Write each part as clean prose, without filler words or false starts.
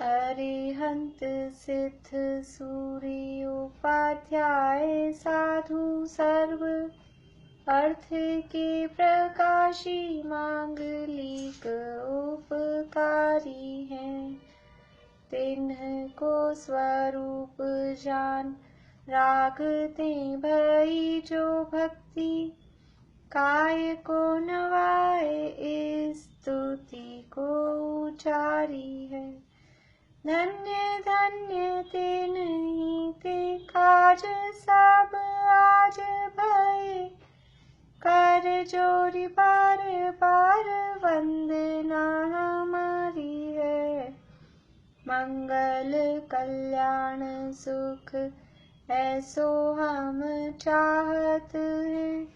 अरिहंत सिद्ध सूर्योपाध्याय साधु सर्व अर्थ के प्रकाशी मांगलिक उपकारी हैं। तिन्ह को स्वरूप जान रागते भई जो भक्ति काय को नवाए स्तुति को उचारी है। धन्य धन्य ते नहीं ते काज सब आज भये कर जोरी बार बार वंदना हमारी है। मंगल कल्याण सुख ऐसो हम चाहत हैं।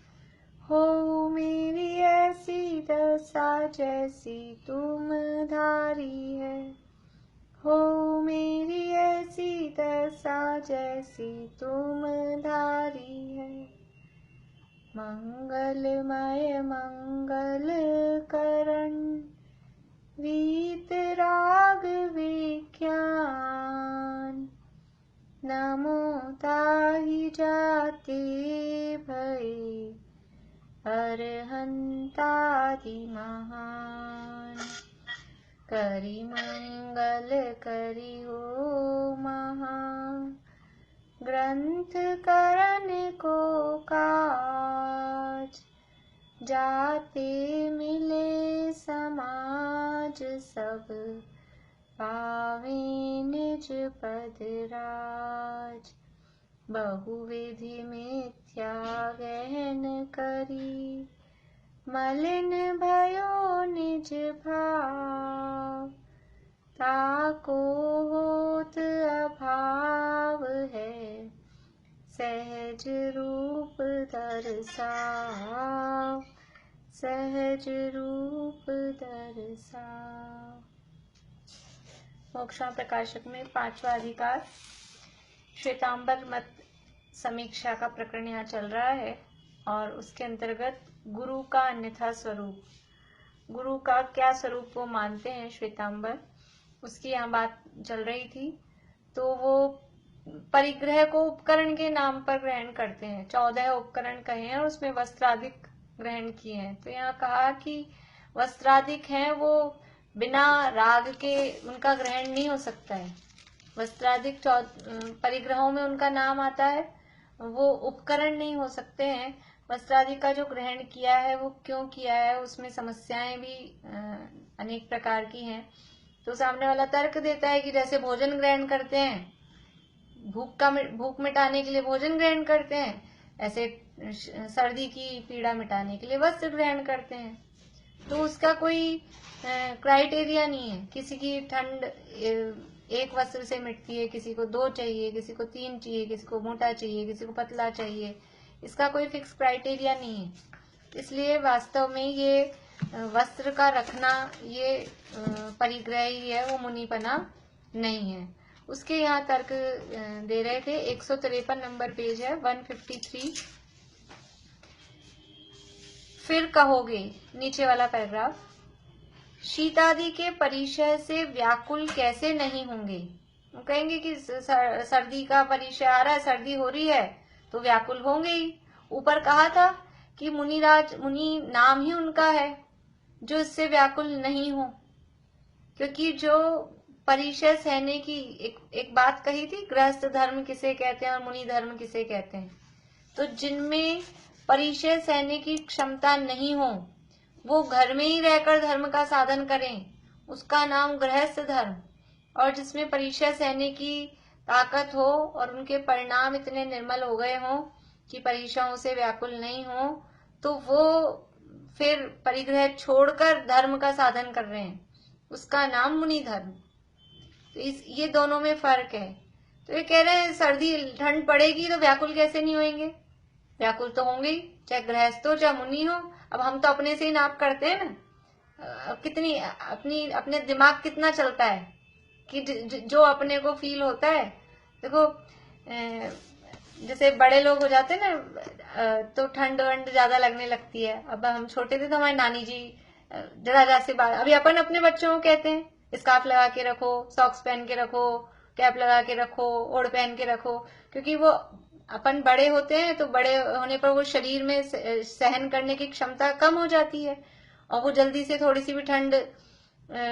हो मेरी ऐसी दशा जैसी तुम धारी है। हो मेरी ऐसी दशा जैसी तुम धारी है। मंगलमय मंगल करण वीत राग विज्ञान नमो ताहि जाते भई अरहंतादि महान। करि मंगल करि हो महा ग्रंथ करण को काज जाते मिले समाज सब पावे निज पद राज। बहुविधि मिथ्या गहन करी मलिन भयो निज भाव ताको होत अभाव है सहज रूप दर्शाव सहज रूप दर्शाव। मोक्षमा प्रकाशक में 5वां अधिकार श्वेतांबर मत समीक्षा का प्रकरण यहाँ चल रहा है और उसके अंतर्गत गुरु का अन्यथा स्वरूप, गुरु का क्या स्वरूप वो मानते हैं श्वेतांबर, उसकी यहाँ बात चल रही थी। तो वो परिग्रह को उपकरण के नाम पर ग्रहण करते हैं। 14 उपकरण कहे हैं और उसमें वस्त्राधिक ग्रहण किए हैं। तो यहाँ कहा कि वस्त्राधिक हैं वो बिना राग के उनका ग्रहण नहीं हो सकता है। वस्त्राधिक परिग्रहों में उनका नाम आता है, वो उपकरण नहीं हो सकते हैं। वस्त्राधिक का जो ग्रहण किया है वो क्यों किया है, उसमें समस्याएं भी अनेक प्रकार की हैं। तो सामने वाला तर्क देता है कि जैसे भोजन ग्रहण करते हैं, भूख मिटाने के लिए भोजन ग्रहण करते हैं, ऐसे सर्दी की पीड़ा मिटाने के लिए वस्त्र ग्रहण करते हैं। तो उसका कोई क्राइटेरिया नहीं है। किसी की ठंड एक वस्त्र से मिटती है, किसी को 2 चाहिए, किसी को 3 चाहिए, किसी को मोटा चाहिए, किसी को पतला चाहिए। इसका कोई फिक्स क्राइटेरिया नहीं है। इसलिए वास्तव में ये वस्त्र का रखना ये परिग्रह ही है, वो मुनिपना नहीं है। उसके यहाँ तर्क दे रहे थे। 153 नंबर पेज है, 153। फिर कहोगे, नीचे वाला पैराग्राफ, शीतादि के परिचय से व्याकुल कैसे नहीं होंगे। वो कहेंगे कि सर्दी का परिचय आ रहा है, सर्दी हो रही है तो व्याकुल होंगे ही। ऊपर कहा था कि मुनि नाम ही उनका है जो इससे व्याकुल नहीं हो, क्योंकि जो परिचय सहने की एक बात कही थी, गृहस्थ धर्म किसे कहते हैं और मुनि धर्म किसे कहते हैं। तो जिनमें परिचय सहने की क्षमता नहीं हो, वो घर में ही रहकर धर्म का साधन करें, उसका नाम गृहस्थ धर्म। और जिसमें परिचय सहने की ताकत हो और उनके परिणाम इतने निर्मल हो गए हों कि परिचयों से व्याकुल नहीं हो, तो वो फिर परिग्रह छोड़कर धर्म का साधन कर रहे हैं, उसका नाम मुनि धर्म। तो ये दोनों में फर्क है। तो ये कह रहे हैं सर्दी ठंड पड़ेगी तो व्याकुल कैसे नहीं होंगे, व्याकुल तो होंगे ही, चाहे गृहस्थ हो चाहे मुनि हो। अब हम तो अपने से ही नाप करते हैं ना, कितनी अपने दिमाग कितना चलता है कि जो अपने को फील होता है। देखो जैसे बड़े लोग हो जाते हैं ना तो ठंड वंड ज्यादा लगने लगती है। अब हम छोटे थे तो हमारी नानी जी जरा से बात, अभी अपन अपने बच्चों को कहते हैं स्कार्फ लगा के रखो, सॉक्स पहन के रखो, कैप लगा के रखो, ओढ़ पहन के रखो, क्योंकि वो अपन बड़े होते हैं तो बड़े होने पर वो शरीर में सहन करने की क्षमता कम हो जाती है और वो जल्दी से थोड़ी सी भी ठंड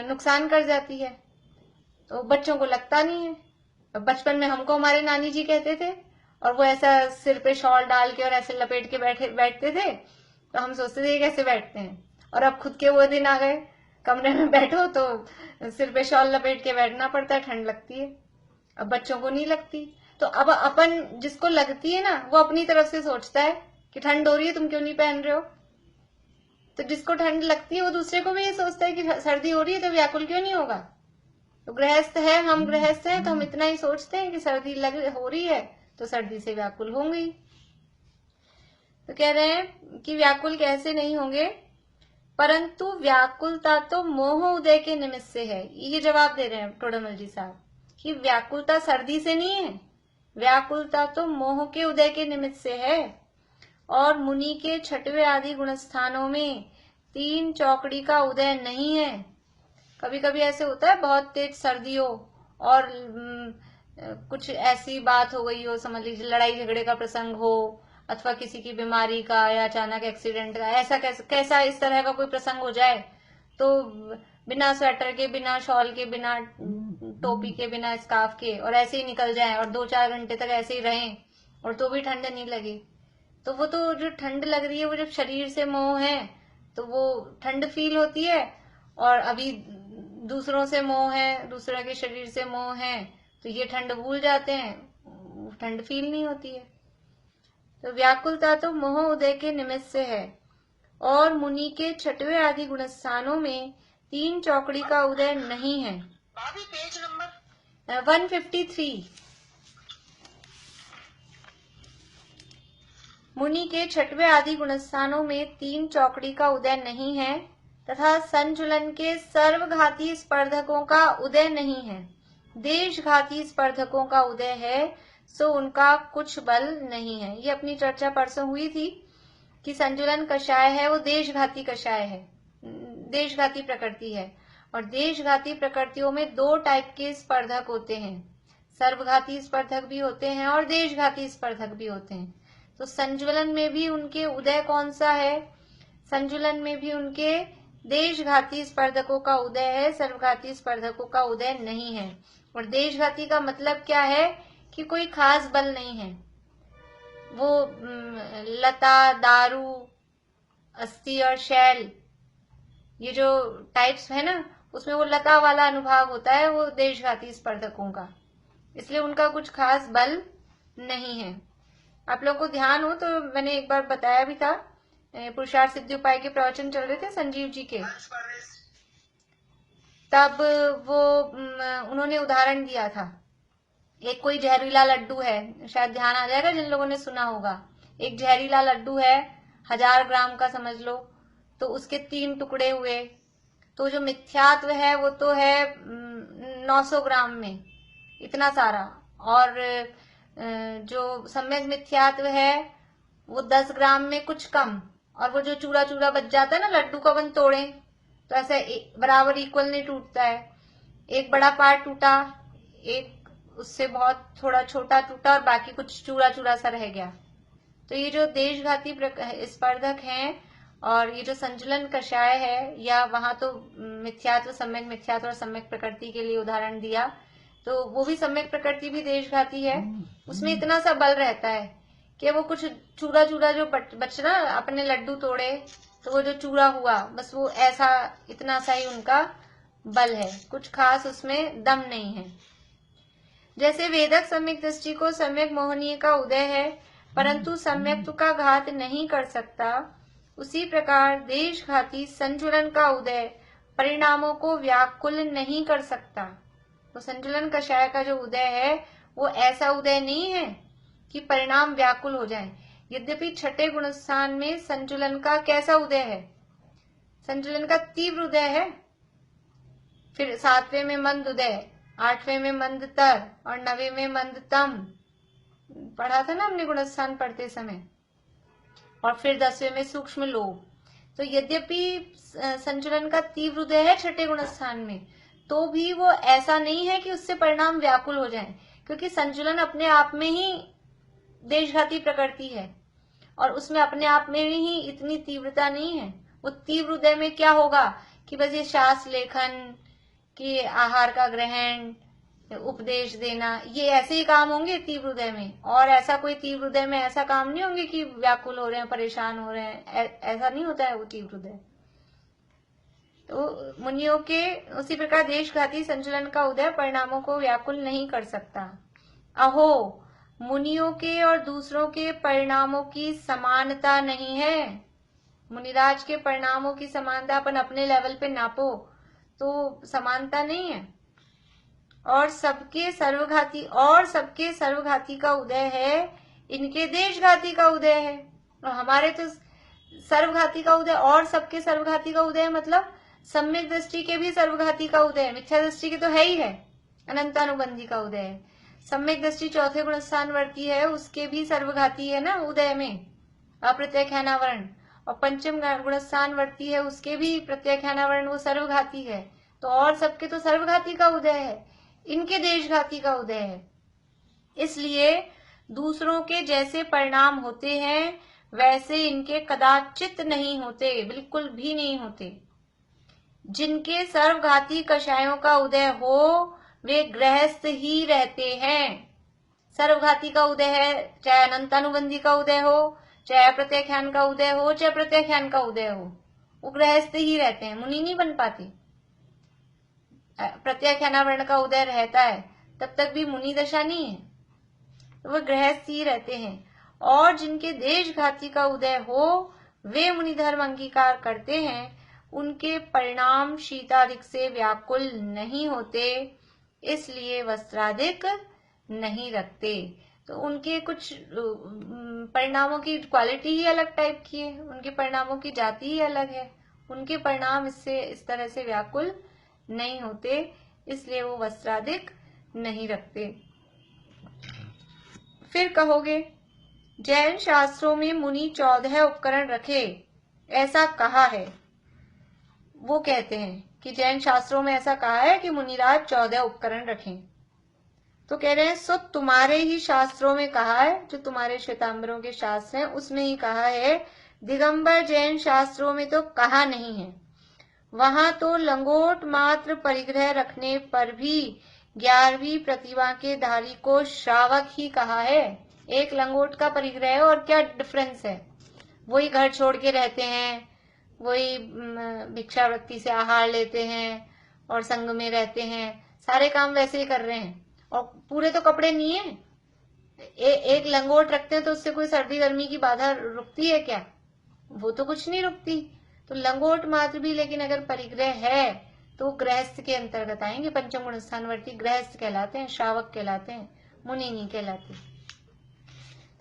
नुकसान कर जाती है। तो बच्चों को लगता नहीं है। बचपन में हमको हमारे नानी जी कहते थे और वो ऐसा सिर पे शॉल डाल के और ऐसे लपेट के बैठते थे, तो हम सोचते थे कैसे बैठते हैं। और अब खुद के वो दिन आ गए, कमरे में बैठो तो सिर पे शॉल लपेट के बैठना पड़ता है, ठंड लगती है। अब बच्चों को नहीं लगती। तो अब अपन जिसको लगती है ना, वो अपनी तरफ से सोचता है कि ठंड हो रही है, तुम क्यों नहीं पहन रहे हो। तो जिसको ठंड लगती है वो दूसरे को भी ये सोचता है कि सर्दी हो रही है तो व्याकुल क्यों नहीं होगा। तो गृहस्थ है, हम गृहस्थ हैं, तो हम इतना ही सोचते हैं कि सर्दी हो रही है तो सर्दी से व्याकुल होंगे। तो कह रहे हैं कि व्याकुल कैसे नहीं होंगे, परंतु व्याकुलता तो मोह उदय के निमित्त से है। ये जवाब दे रहे हैं टोडरमल जी साहब कि व्याकुलता सर्दी से नहीं है, व्याकुलता तो मोह के उदय के निमित्त से है। और मुनि के छठवें आदि गुणस्थानों में 3 चौकड़ी का उदय नहीं है। कभी कभी ऐसे होता है, बहुत तेज सर्दी हो और कुछ ऐसी बात हो गई हो, समझ लीजिए लड़ाई झगड़े का प्रसंग हो अथवा किसी की बीमारी का या अचानक एक्सीडेंट का, ऐसा कैसा इस तरह का कोई प्रसंग हो जाए तो बिना स्वेटर के, बिना शॉल के, बिना टोपी के, बिना स्कार्फ के और ऐसे ही निकल जाए और 2-4 घंटे तक ऐसे ही रहें और तो भी ठंड नहीं लगे, तो वो तो जो ठंड लग रही है वो जब शरीर से मोह है तो वो ठंड फील होती है। और अभी दूसरों से मोह है, दूसरे के शरीर से मोह है, तो ये ठंड भूल जाते हैं, ठंड फील नहीं होती है। तो व्याकुलता तो मोह उदय के निमित्त से है। और मुनि के छठवें आदि गुणस्थानों में 3 चौकड़ी का उदय नहीं है। Page number 153। मुनि के छठवें आदि गुणस्थानों में 3 चौकड़ी का उदय नहीं है तथा संचुलन के सर्वघाती स्पर्धकों का उदय नहीं है। देशघाती स्पर्धकों का उदय है, सो उनका कुछ बल नहीं है। ये अपनी चर्चा परसों हुई थी कि संचुलन कषाय है वो देशघाती कषाय है, देशघाती प्रकृति है। और देशघाती प्रकृतियों में 2 टाइप के स्पर्धक होते हैं, सर्वघाती स्पर्धक भी होते हैं और देशघाती स्पर्धक भी होते हैं। तो संचुलन में भी उनके उदय कौन सा है? संचुलन में भी उनके देशघाती स्पर्धकों का उदय है, सर्वघाती स्पर्धकों का उदय नहीं है। और देशघाती का मतलब क्या है कि कोई खास बल नहीं है, वो लता, दारू, अस्थि और शैल, ये जो टाइप्स है ना, उसमें वो लता वाला अनुभाग होता है वो देशघाती स्पर्धकों का, इसलिए उनका कुछ खास बल नहीं है। आप लोगों को ध्यान हो तो मैंने एक बार बताया भी था, पुरुषार्थ सिद्धि उपाय के प्रवचन चल रहे थे संजीव जी के, तब वो उन्होंने उदाहरण दिया था। एक कोई जहरीला लड्डू है, शायद ध्यान आ जाएगा जिन लोगों ने सुना होगा। एक जहरीला लड्डू है 1000 ग्राम का समझ लो, तो उसके 3 टुकड़े हुए, तो जो मिथ्यात्व है वो तो है 900 ग्राम में, इतना सारा। और जो सम्यक मिथ्यात्व है वो 10 ग्राम में कुछ कम। और वो जो चूरा चूरा बच जाता है ना लड्डू का, अपन तोड़े तो ऐसा बराबर इक्वल नहीं टूटता है, एक बड़ा पार्ट टूटा, एक उससे बहुत थोड़ा छोटा टूटा और बाकी कुछ चूरा चूरा सा रह गया। तो ये जो देशघाती स्पर्धक हैं और ये जो संचलन कषाय है, या वहां तो मिथ्यात्व, सम्यक मिथ्यात्व और सम्यक प्रकृति के लिए उदाहरण दिया, तो वो भी सम्यक प्रकृति भी देशघाती है। उसमें इतना सा बल रहता है कि वो कुछ चूरा चूरा जो बचना, अपने लड्डू तोड़े तो वो जो चूरा हुआ बस वो ऐसा, इतना सा ही उनका बल है, कुछ खास उसमें दम नहीं है। जैसे वेदक सम्यक दृष्टि को सम्यक मोहनीय का उदय है परंतु सम्यक्त्व का घात नहीं कर सकता, उसी प्रकार देशघाती संचुलन का उदय परिणामों को व्याकुल नहीं कर सकता। तो संचलन कषाय का जो उदय है वो ऐसा उदय नहीं है कि परिणाम व्याकुल हो जाए। यद्यपि छठे गुणस्थान में संचुलन का कैसा उदय है? संचुलन का तीव्र उदय है, फिर 7वें में मंद उदय, 8वें में मंदतर और 9वें में मंदतम, पढ़ा था ना हमने गुणस्थान पढ़ते समय। और फिर 10वें में सूक्ष्म लोभ। तो यद्यपि संचुलन का तीव्र उदय है छठे गुणस्थान में, तो भी वो ऐसा नहीं है कि उससे परिणाम व्याकुल हो जाएं, क्योंकि संचलन अपने आप में ही देशघाती प्रकृति है और उसमें अपने आप में ही इतनी तीव्रता नहीं है। वो तीव्र उदय में क्या होगा कि बस ये शास्त्र लेखन, कि आहार का ग्रहण, उपदेश देना, ये ऐसे ही काम होंगे तीव्र उदय में, और ऐसा कोई तीव्र उदय में ऐसा काम नहीं होंगे कि व्याकुल हो रहे हैं, परेशान हो रहे हैं, ऐसा नहीं होता है वो तीव्र उदय। तो मुनियों के उसी प्रकार देशघाती संचलन का उदय परिणामों को व्याकुल नहीं कर सकता। अहो, मुनियों के और दूसरों के परिणामों की समानता नहीं है। मुनिराज के परिणामों की समानता अपन अपने लेवल पे नापो तो समानता नहीं है। और सबके सर्वघाती का उदय है, इनके देशघाती का उदय है। और हमारे तो सर्वघाती का उदय और सबके सर्वघाती का उदय मतलब सम्यक दृष्टि के भी सर्वघाती का उदय है, मिथ्या दृष्टि के तो है ही है, अनंतानुबंधी का उदय है। सम्यक दृष्टि चौथे गुणस्थानवर्ती है, उसके भी सर्वघाती है ना उदय में, अप्रत्यख्यानावरण। और पंचम गुणस्थानवर्ती है, उसके भी प्रत्यख्यानावरण, वो सर्वघाती है। तो और सबके तो सर्वघाती का उदय है, इनके देशघाती का उदय है। इसलिए दूसरों के जैसे परिणाम होते हैं वैसे इनके कदाचित नहीं होते, बिल्कुल भी नहीं होते। जिनके सर्वघाती कषायों का उदय हो वे गृहस्थ ही रहते हैं। सर्वघाती का उदय है, चाहे अनंतानुबंधी का उदय हो, चाहे प्रत्याख्यान का उदय हो, चाहे प्रत्याख्यान का उदय हो, वो गृहस्थ ही रहते हैं, मुनि नहीं बन पाते। प्रत्याख्यानावरण का उदय रहता है तब तक भी मुनि दशा नहीं है, तो वह गृहस्थ ही रहते हैं। और जिनके देशघाती का उदय हो वे मुनि धर्म अंगीकार करते हैं, उनके परिणाम शीतादिक से व्याकुल नहीं होते, इसलिए वस्त्रादिक नहीं रखते। तो उनके कुछ परिणामों की क्वालिटी ही अलग टाइप की है, उनके परिणामों की जाति ही अलग है, उनके परिणाम इससे इस तरह से व्याकुल नहीं होते, इसलिए वो वस्त्रादिक नहीं रखते। फिर कहोगे जैन शास्त्रों में मुनि 14 उपकरण रखे, ऐसा कहा है। वो कहते हैं कि जैन शास्त्रों में ऐसा कहा है कि मुनिराज 14 उपकरण रखें। तो कह रहे हैं सो तुम्हारे ही शास्त्रों में कहा है, जो तुम्हारे श्वेतांबरों के शास्त्र हैं उसमें ही कहा है, दिगंबर जैन शास्त्रों में तो कहा नहीं है। वहां तो लंगोट मात्र परिग्रह रखने पर भी 11वीं प्रतिभा के धारी को श्रावक ही कहा है। एक लंगोट का परिग्रह और क्या डिफरेंस है, वही घर छोड़ के रहते हैं, वही भिक्षावृत्ति से आहार लेते हैं और संग में रहते हैं, सारे काम वैसे ही कर रहे हैं और पूरे तो कपड़े नहीं है। एक लंगोट रखते हैं तो उससे कोई सर्दी गर्मी की बाधा रुकती है क्या? वो तो कुछ नहीं रुकती। तो लंगोट मात्र भी लेकिन अगर परिग्रह है तो गृहस्थ के अंतर्गत आएंगे, पंचम गुण स्थानवर्ती गृहस्थ कहलाते हैं, श्रावक कहलाते हैं, मुनि नहीं कहलाते।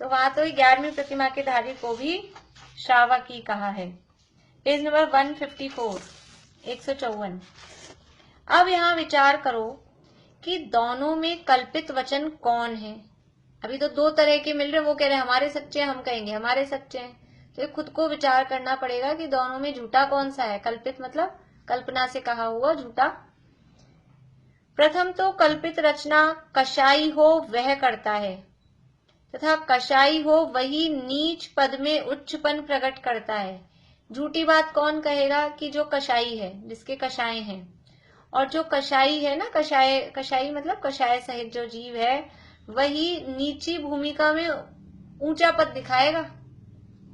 तो वहां तो 11वीं प्रतिमा के धारी को भी श्रावक ही कहा है। Page number 154, 154। अब यहाँ विचार करो कि दोनों में कल्पित वचन कौन है। अभी तो दो तरह के मिल रहे, वो कह रहे हैं हमारे सच्चे, हम कहेंगे हमारे सच्चे हैं। तो खुद को विचार करना पड़ेगा कि दोनों में झूठा कौन सा है। कल्पित मतलब कल्पना से कहा हुआ झूठा। प्रथम तो कल्पित रचना कषाई हो वह करता है, तथा कषाई हो वही नीच पद में उच्चपन प्रकट करता है। झूठी बात कौन कहेगा कि जो कषाई है, जिसके कषाय हैं, और जो कषाई है ना, कषाई मतलब कषाय सहित जो जीव है, वही नीची भूमिका में ऊंचा पद दिखाएगा।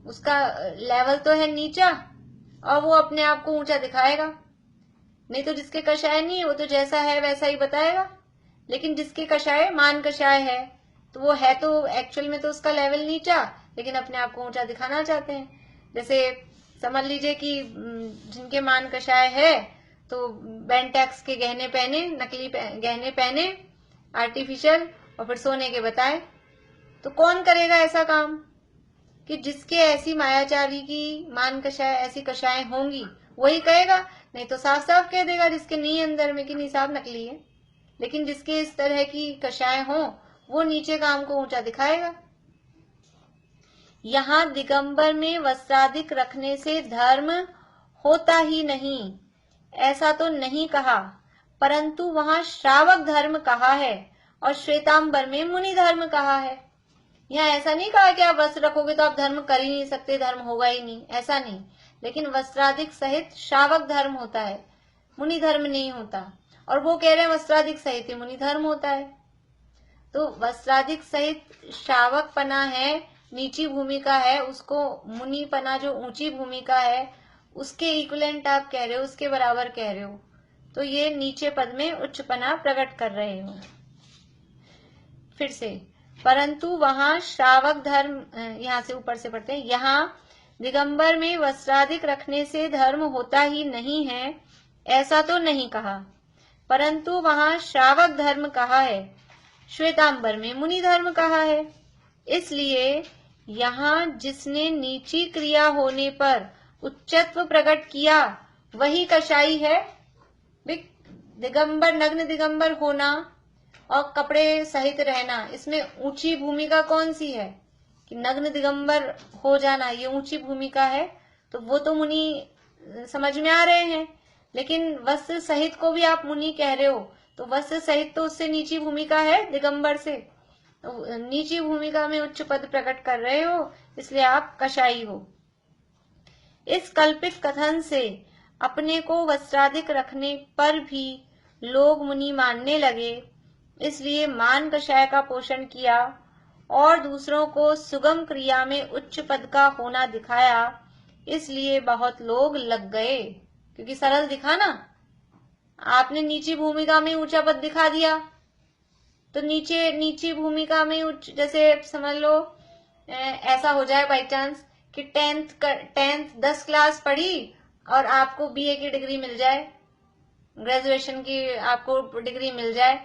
उसका लेवल तो है नीचा और वो अपने आप को ऊंचा दिखाएगा। नहीं तो जिसके कषाय नहीं है वो तो जैसा है वैसा ही बताएगा। लेकिन जिसके कषाय मान कषाय है तो वो है तो एक्चुअल में तो उसका लेवल नीचा, लेकिन अपने आप को ऊंचा दिखाना चाहते हैं। जैसे समझ लीजिए कि जिनके मान कषाय है तो बेंटेक्स के गहने पहने, नकली गहने पहने आर्टिफिशियल, और फिर सोने के बताए। तो कौन करेगा ऐसा काम कि जिसके ऐसी मायाचारी की मान कषाय, ऐसी कषाएं होंगी वही कहेगा। नहीं तो साफ साफ कह देगा जिसके नहीं अंदर में कि नहीं साहब नकली है। लेकिन जिसके इस तरह की कषाएं हो वो नीचे काम को ऊंचा दिखाएगा। यहाँ दिगंबर में वस्त्रादिक रखने से धर्म होता ही नहीं, ऐसा तो नहीं कहा, परंतु वहां श्रावक धर्म कहा है और श्वेतांबर में मुनि धर्म कहा है। यहाँ ऐसा नहीं कहा कि आप वस्त्र रखोगे तो आप धर्म कर ही नहीं सकते, धर्म होगा ही नहीं, ऐसा नहीं। लेकिन वस्त्राधिक सहित श्रावक धर्म होता है, मुनि धर्म नहीं होता। और वो कह रहे हैं वस्त्राधिक सहित मुनि धर्म होता है। तो वस्त्राधिक सहित श्रावक पना है, नीची भूमिका है, उसको मुनि पना जो ऊंची भूमिका है उसके इक्विवेलेंट आप कह रहे हो, उसके बराबर कह रहे हो। तो ये नीचे पद में उच्च पना प्रकट कर रहे हो। फिर से, परंतु वहां श्रावक धर्म, यहां से ऊपर से पढ़ते हैं, यहाँ दिगंबर में वस्त्राधिक रखने से धर्म होता ही नहीं है ऐसा तो नहीं कहा, परंतु वहां श्रावक धर्म कहा है, श्वेतांबर में मुनि धर्म कहा है। इसलिए यहाँ जिसने नीची क्रिया होने पर उच्चत्व प्रकट किया वही कशाई है। दिगंबर, नग्न दिगंबर होना और कपड़े सहित रहना, इसमें ऊंची भूमिका कौन सी है कि नग्न दिगंबर हो जाना, ये ऊंची भूमिका है। तो वो तो मुनि समझ में आ रहे हैं, लेकिन वस्त्र सहित को भी आप मुनि कह रहे हो, तो वस्त्र सहित तो उससे नीची भूमिका है दिगंबर से, तो नीची भूमिका में उच्च पद प्रकट कर रहे हो, इसलिए आप कशाई हो। इस कल्पित कथन से अपने को वस्त्राधिक रखने पर भी लोग मुनि मानने लगे, इसलिए मान कषाय का पोषण किया और दूसरों को सुगम क्रिया में उच्च पद का होना दिखाया, इसलिए बहुत लोग लग गए। क्योंकि सरल दिखा ना, आपने नीची भूमिका में ऊंचा पद दिखा दिया, तो नीची भूमिका में उच्च, जैसे समझ लो ऐसा हो जाए बाई चांस कि टेंथ 10 क्लास पढ़ी और आपको बीए की डिग्री मिल जाए, ग्रेजुएशन की आपको डिग्री मिल जाए,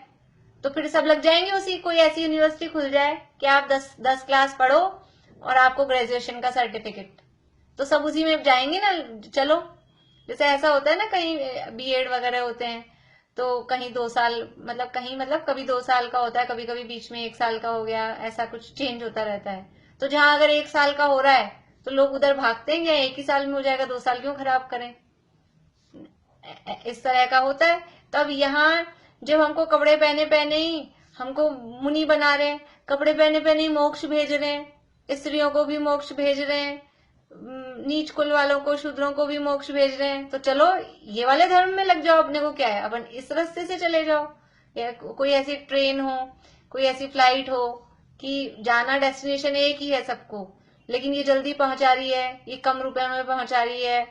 तो फिर सब लग जाएंगे उसी, कोई ऐसी यूनिवर्सिटी खुल जाए कि आप 10 क्लास पढ़ो और आपको ग्रेजुएशन का सर्टिफिकेट, तो सब उसी में जाएंगे ना। चलो, जैसे ऐसा होता है ना, कहीं बीएड वगैरह होते हैं तो कहीं 2 साल, मतलब कभी 2 साल का होता है, कभी कभी बीच में 1 साल का हो गया, ऐसा कुछ चेंज होता रहता है। तो जहां अगर 1 साल का हो रहा है तो लोग उधर भागते हैं, या 1 ही साल में हो जाएगा, 2 साल क्यों खराब करें, इस तरह का होता है। तब यहाँ जब हमको कपड़े पहने पहने ही हमको मुनि बना रहे हैं, कपड़े पहने पहने ही मोक्ष भेज रहे हैं, स्त्रियों को भी मोक्ष भेज रहे हैं, नीच कुल वालों को, शूद्रों को भी मोक्ष भेज रहे हैं, तो चलो ये वाले धर्म में लग जाओ, अपने को क्या है, अपन इस रास्ते से चले जाओ। या कोई ऐसी ट्रेन हो, कोई ऐसी फ्लाइट हो कि जाना डेस्टिनेशन एक ही है सबको, लेकिन ये जल्दी पहुंचा रही है, ये कम रुपए में पहुंचा रही है,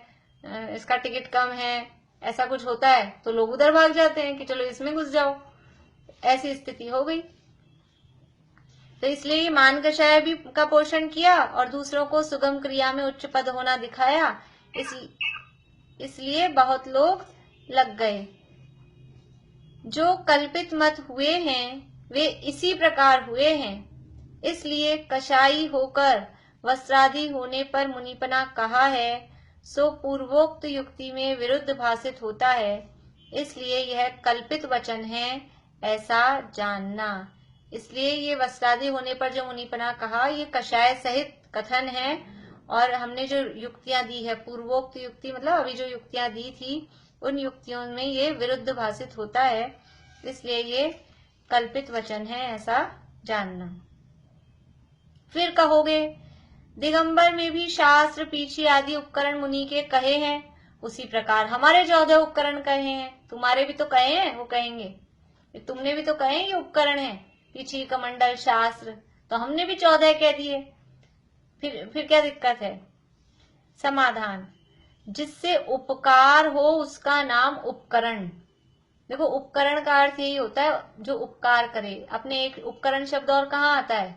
इसका टिकट कम है, ऐसा कुछ होता है, तो लोग उधर भाग जाते हैं कि चलो इसमें घुस जाओ। ऐसी स्थिति हो गई। तो इसलिए मान कषाय भी का पोषण किया और दूसरों को सुगम क्रिया में उच्च पद होना दिखाया, इसलिए बहुत लोग लग गए। जो कल्पित मत हुए हैं वे इसी प्रकार हुए हैं, इसलिए कषाई होकर वस्त्रादि होने पर मुनिपना कहा है, सो पूर्वोक्त युक्ति में विरुद्ध भाषित होता है, इसलिए यह कल्पित वचन है, ऐसा जानना। इसलिए ये वस्त्रादि होने पर जो मुनिपना कहा, ये कषाय सहित कथन है, और हमने जो युक्तियां दी है, पूर्वोक्त युक्ति मतलब अभी जो युक्तियां दी थी, उन युक्तियों में ये विरुद्ध भाषित होता है, इसलिए ये कल्पित वचन है, ऐसा जानना। फिर कहोगे दिगंबर में भी शास्त्र पीछे आदि उपकरण मुनि के कहे हैं, उसी प्रकार हमारे 14 उपकरण कहे हैं, तुम्हारे भी तो कहे हैं, वो कहेंगे तुमने भी तो कहे ये उपकरण है, पीछे कमंडल शास्त्र, तो हमने भी 14 कह दिए, फिर क्या दिक्कत है। समाधान, जिससे उपकार हो उसका नाम उपकरण। देखो उपकरण का अर्थ यही होता है जो उपकार करे। अपने एक उपकरण शब्द और कहाँ आता है,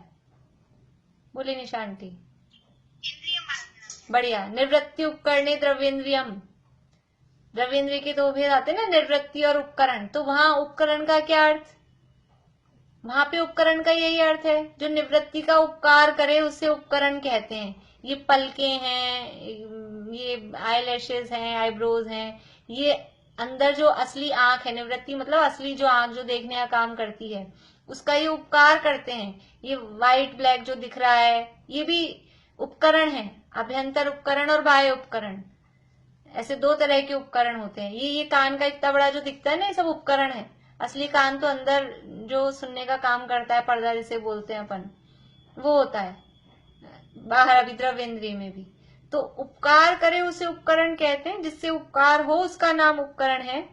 बोले निशांति, बढ़िया, निर्वृत्ति उपकरणे द्रव्येन्द्रियम, द्रव्येन्द्रिय के 2 भेद आते हैं ना, निर्वृत्ति और उपकरण। तो वहां उपकरण का क्या अर्थ, वहां पे उपकरण का यही अर्थ है जो निवृत्ति का उपकार करे, उससे उपकरण कहते हैं। ये पलके हैं, ये आईलैशेस हैं, आईब्रोज हैं, ये अंदर जो असली आंख है, निवृत्ति मतलब असली जो आंख जो देखने का काम करती है, उसका ये उपकार करते हैं। ये व्हाइट ब्लैक जो दिख रहा है, ये भी उपकरण है, अभ्यंतर उपकरण और बाह्य उपकरण, ऐसे दो तरह के उपकरण होते हैं। ये कान का इतना बड़ा जो दिखता है ना, ये सब उपकरण है। असली कान तो अंदर जो सुनने का काम करता है, पर्दा जिसे बोलते हैं अपन, वो होता है बाहर अभी द्रव्येंद्रिय में भी। तो उपकार करे उसे उपकरण कहते हैं, जिससे उपकार हो उसका नाम उपकरण है।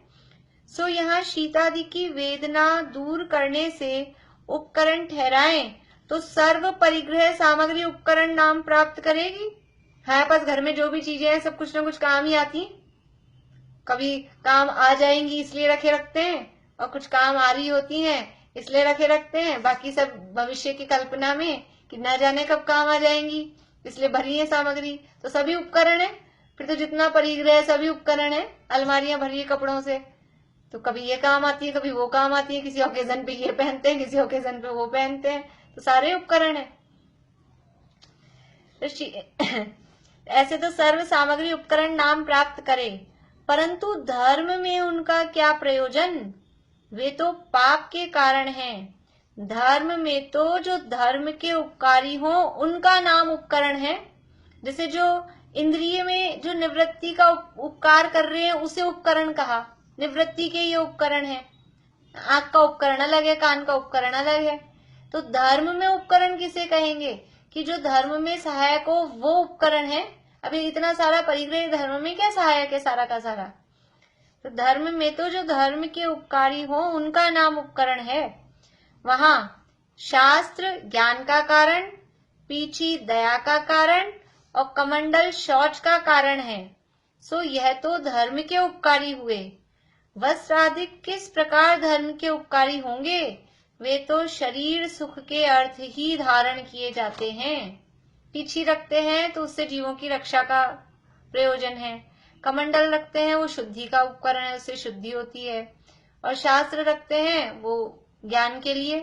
सो यहाँ शीतादि की वेदना दूर करने से उपकरण ठहराएं तो सर्व परिग्रह सामग्री उपकरण नाम प्राप्त करेगी। हमारे पास घर में जो भी चीजें हैं सब कुछ ना कुछ काम ही आती, कभी काम आ जाएंगी इसलिए रखे रखते हैं, और कुछ काम आ रही होती हैं इसलिए रखे रखते हैं। बाकी सब भविष्य की कल्पना में कि न जाने कब काम आ जाएंगी, इसलिए भरी है सामग्री। तो सभी उपकरण है, फिर तो जितना परिग्रह है सभी उपकरण है। अलमारियां भरी है कपड़ों से, तो कभी ये काम आती है कभी वो काम आती है, किसी ओकेजन पे ये पहनते हैं किसी ओकेजन पे वो पहनते हैं, तो सारे उपकरण है। तो ऐसे तो सर्व सामग्री उपकरण नाम प्राप्त करे, परंतु धर्म में उनका क्या प्रयोजन, वे तो पाप के कारण हैं। धर्म में तो जो धर्म के उपकारी हो उनका नाम उपकरण है। जैसे जो इंद्रिय में जो निवृत्ति का उपकार कर रहे हैं उसे उपकरण कहा, निवृत्ति के ये उपकरण है। आंख का उपकरण अलग है, कान का उपकरण अलग है। तो धर्म में उपकरण किसे कहेंगे कि जो धर्म में सहायक हो वो उपकरण है। अभी इतना सारा परिग्रह धर्म में क्या सहायक है सारा का सारा। तो धर्म में तो जो धर्म के उपकारी हो उनका नाम उपकरण है। वहां शास्त्र ज्ञान का कारण, पीछी दया का कारण और कमंडल शौच का कारण है। सो यह तो धर्म के उपकारी हुए। वस्त्रादिक किस प्रकार धर्म के उपकारी होंगे, वे तो शरीर सुख के अर्थ ही धारण किए जाते हैं। पीछी रखते हैं तो उससे जीवों की रक्षा का प्रयोजन है। कमंडल रखते हैं वो शुद्धि का उपकरण है, उससे शुद्धि होती है। और शास्त्र रखते हैं वो ज्ञान के लिए,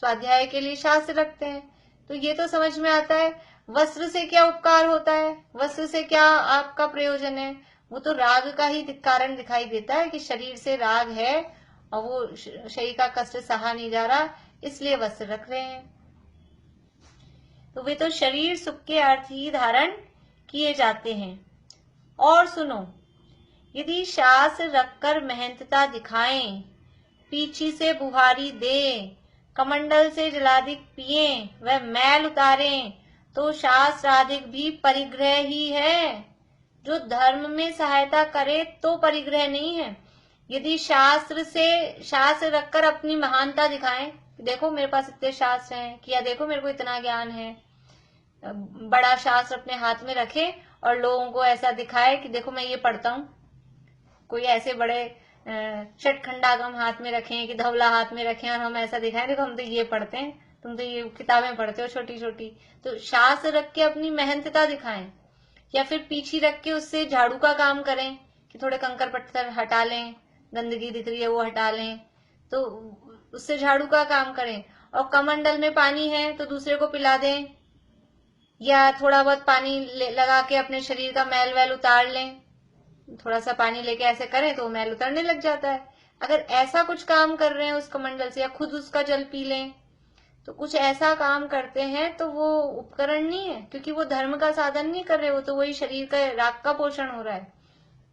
स्वाध्याय के लिए शास्त्र रखते हैं। तो ये तो समझ में आता है। वस्त्र से क्या उपकार होता है, वस्त्र से क्या आपका प्रयोजन है, वो तो राग का ही कारण दिखाई देता है कि शरीर से राग है और वो शरीर का कष्ट सहा नहीं जा रहा, इसलिए वस्त्र रख रहे हैं। तो वे तो शरीर सुख के अर्थ ही धारण किए जाते हैं। और सुनो, यदि शास्त्र रखकर मेहनतता दिखाएं, पीछी से बुहारी दे, कमंडल से जलाधिक पिए, वह मैल उतारें, तो शास्त्राधिक भी परिग्रह ही है। जो धर्म में सहायता करे तो परिग्रह नहीं है। यदि शास्त्र रखकर अपनी महानता दिखाएं, देखो मेरे पास इतने शास्त्र हैं, किया देखो मेरे को इतना ज्ञान है, बड़ा शास्त्र अपने हाथ में रखे और लोगों को ऐसा दिखाए कि देखो मैं ये पढ़ता हूँ। कोई ऐसे बड़े षटखंडागम हाथ में रखें कि धवला हाथ में रखें और हम ऐसा दिखाएं देखो हम तो ये पढ़ते हैं, तुम तो ये किताबें पढ़ते हो छोटी छोटी। तो शास्त्र रख के अपनी मेहनतता दिखाएं, या फिर पीछे रख के उससे झाड़ू का काम करें कि थोड़े कंकर पत्थर हटा लें, गंदगी दिख रही है वो हटा लें, तो उससे झाड़ू का काम करें। और कमंडल में पानी है तो दूसरे को पिला दें, या थोड़ा बहुत पानी लगा के अपने शरीर का मैल वैल उतार लें। थोड़ा सा पानी लेके ऐसे करें तो मैल उतरने लग जाता है। अगर ऐसा कुछ काम कर रहे हैं उस कमंडल से, या खुद उसका जल पी लें, तो कुछ ऐसा काम करते हैं तो वो उपकरण नहीं है, क्योंकि वो धर्म का साधन नहीं कर रहे, वो तो वही शरीर का राग का पोषण हो रहा है,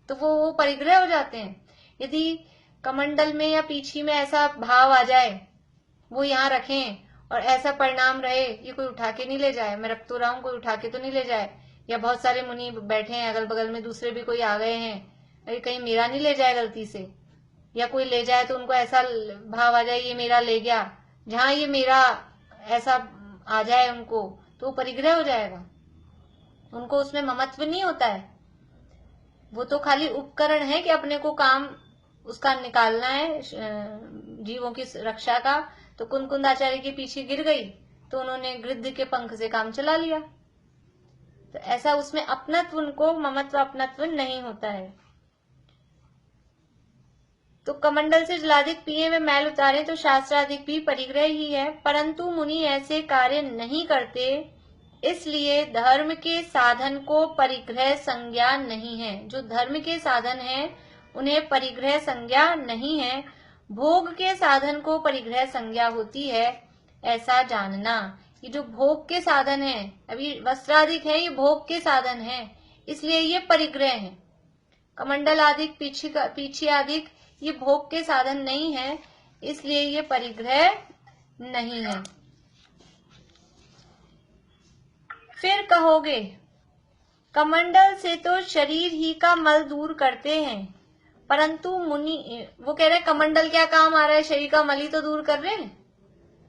तो वो परिग्रह हो जाते हैं। यदि कमंडल में या पीछी में ऐसा भाव आ जाए, वो यहाँ रखें और ऐसा परिणाम रहे, ये कोई उठा के नहीं ले जाए, मैं रख तो रहा हूँ कोई उठा के तो नहीं ले जाए, या बहुत सारे मुनि बैठे हैं अगल बगल में, दूसरे भी कोई आ गए हैं, अरे कहीं मेरा नहीं ले जाए गलती से, या कोई ले जाए तो उनको ऐसा भाव आ जाए ये मेरा ले गया, जहां ये मेरा ऐसा आ जाए उनको, तो परिग्रह हो जाएगा। उनको उसमें ममत्व नहीं होता है, वो तो खाली उपकरण है कि अपने को काम उसका निकालना है जीवों की रक्षा का। तो कुंद आचार्य के पीछे गिर गई तो उन्होंने गिद्ध के पंख से काम चला लिया। तो ऐसा उसमें अपनत्व, उनको ममत्व अपनत्व नहीं होता है। तो कमंडल से जलाधिक पिए में मैल उतारे तो शास्त्राधिक भी परिग्रह ही है, परंतु मुनि ऐसे कार्य नहीं करते, इसलिए धर्म के साधन को परिग्रह संज्ञा नहीं है। जो धर्म के साधन है उन्हें परिग्रह संज्ञा नहीं है, भोग के साधन को परिग्रह संज्ञा होती है, ऐसा जानना। ये जो भोग के साधन है, अभी वस्त्राधिक है, ये भोग के साधन है, इसलिए ये परिग्रह है। कमंडल आदिक, पीछी आदिक ये भोग के साधन नहीं है, इसलिए ये परिग्रह नहीं है। फिर कहोगे कमंडल से तो शरीर ही का मल दूर करते हैं, परंतु मुनि, वो कह रहे हैं कमंडल क्या काम आ रहा है, शरीर का मल ही तो दूर कर रहे हैं।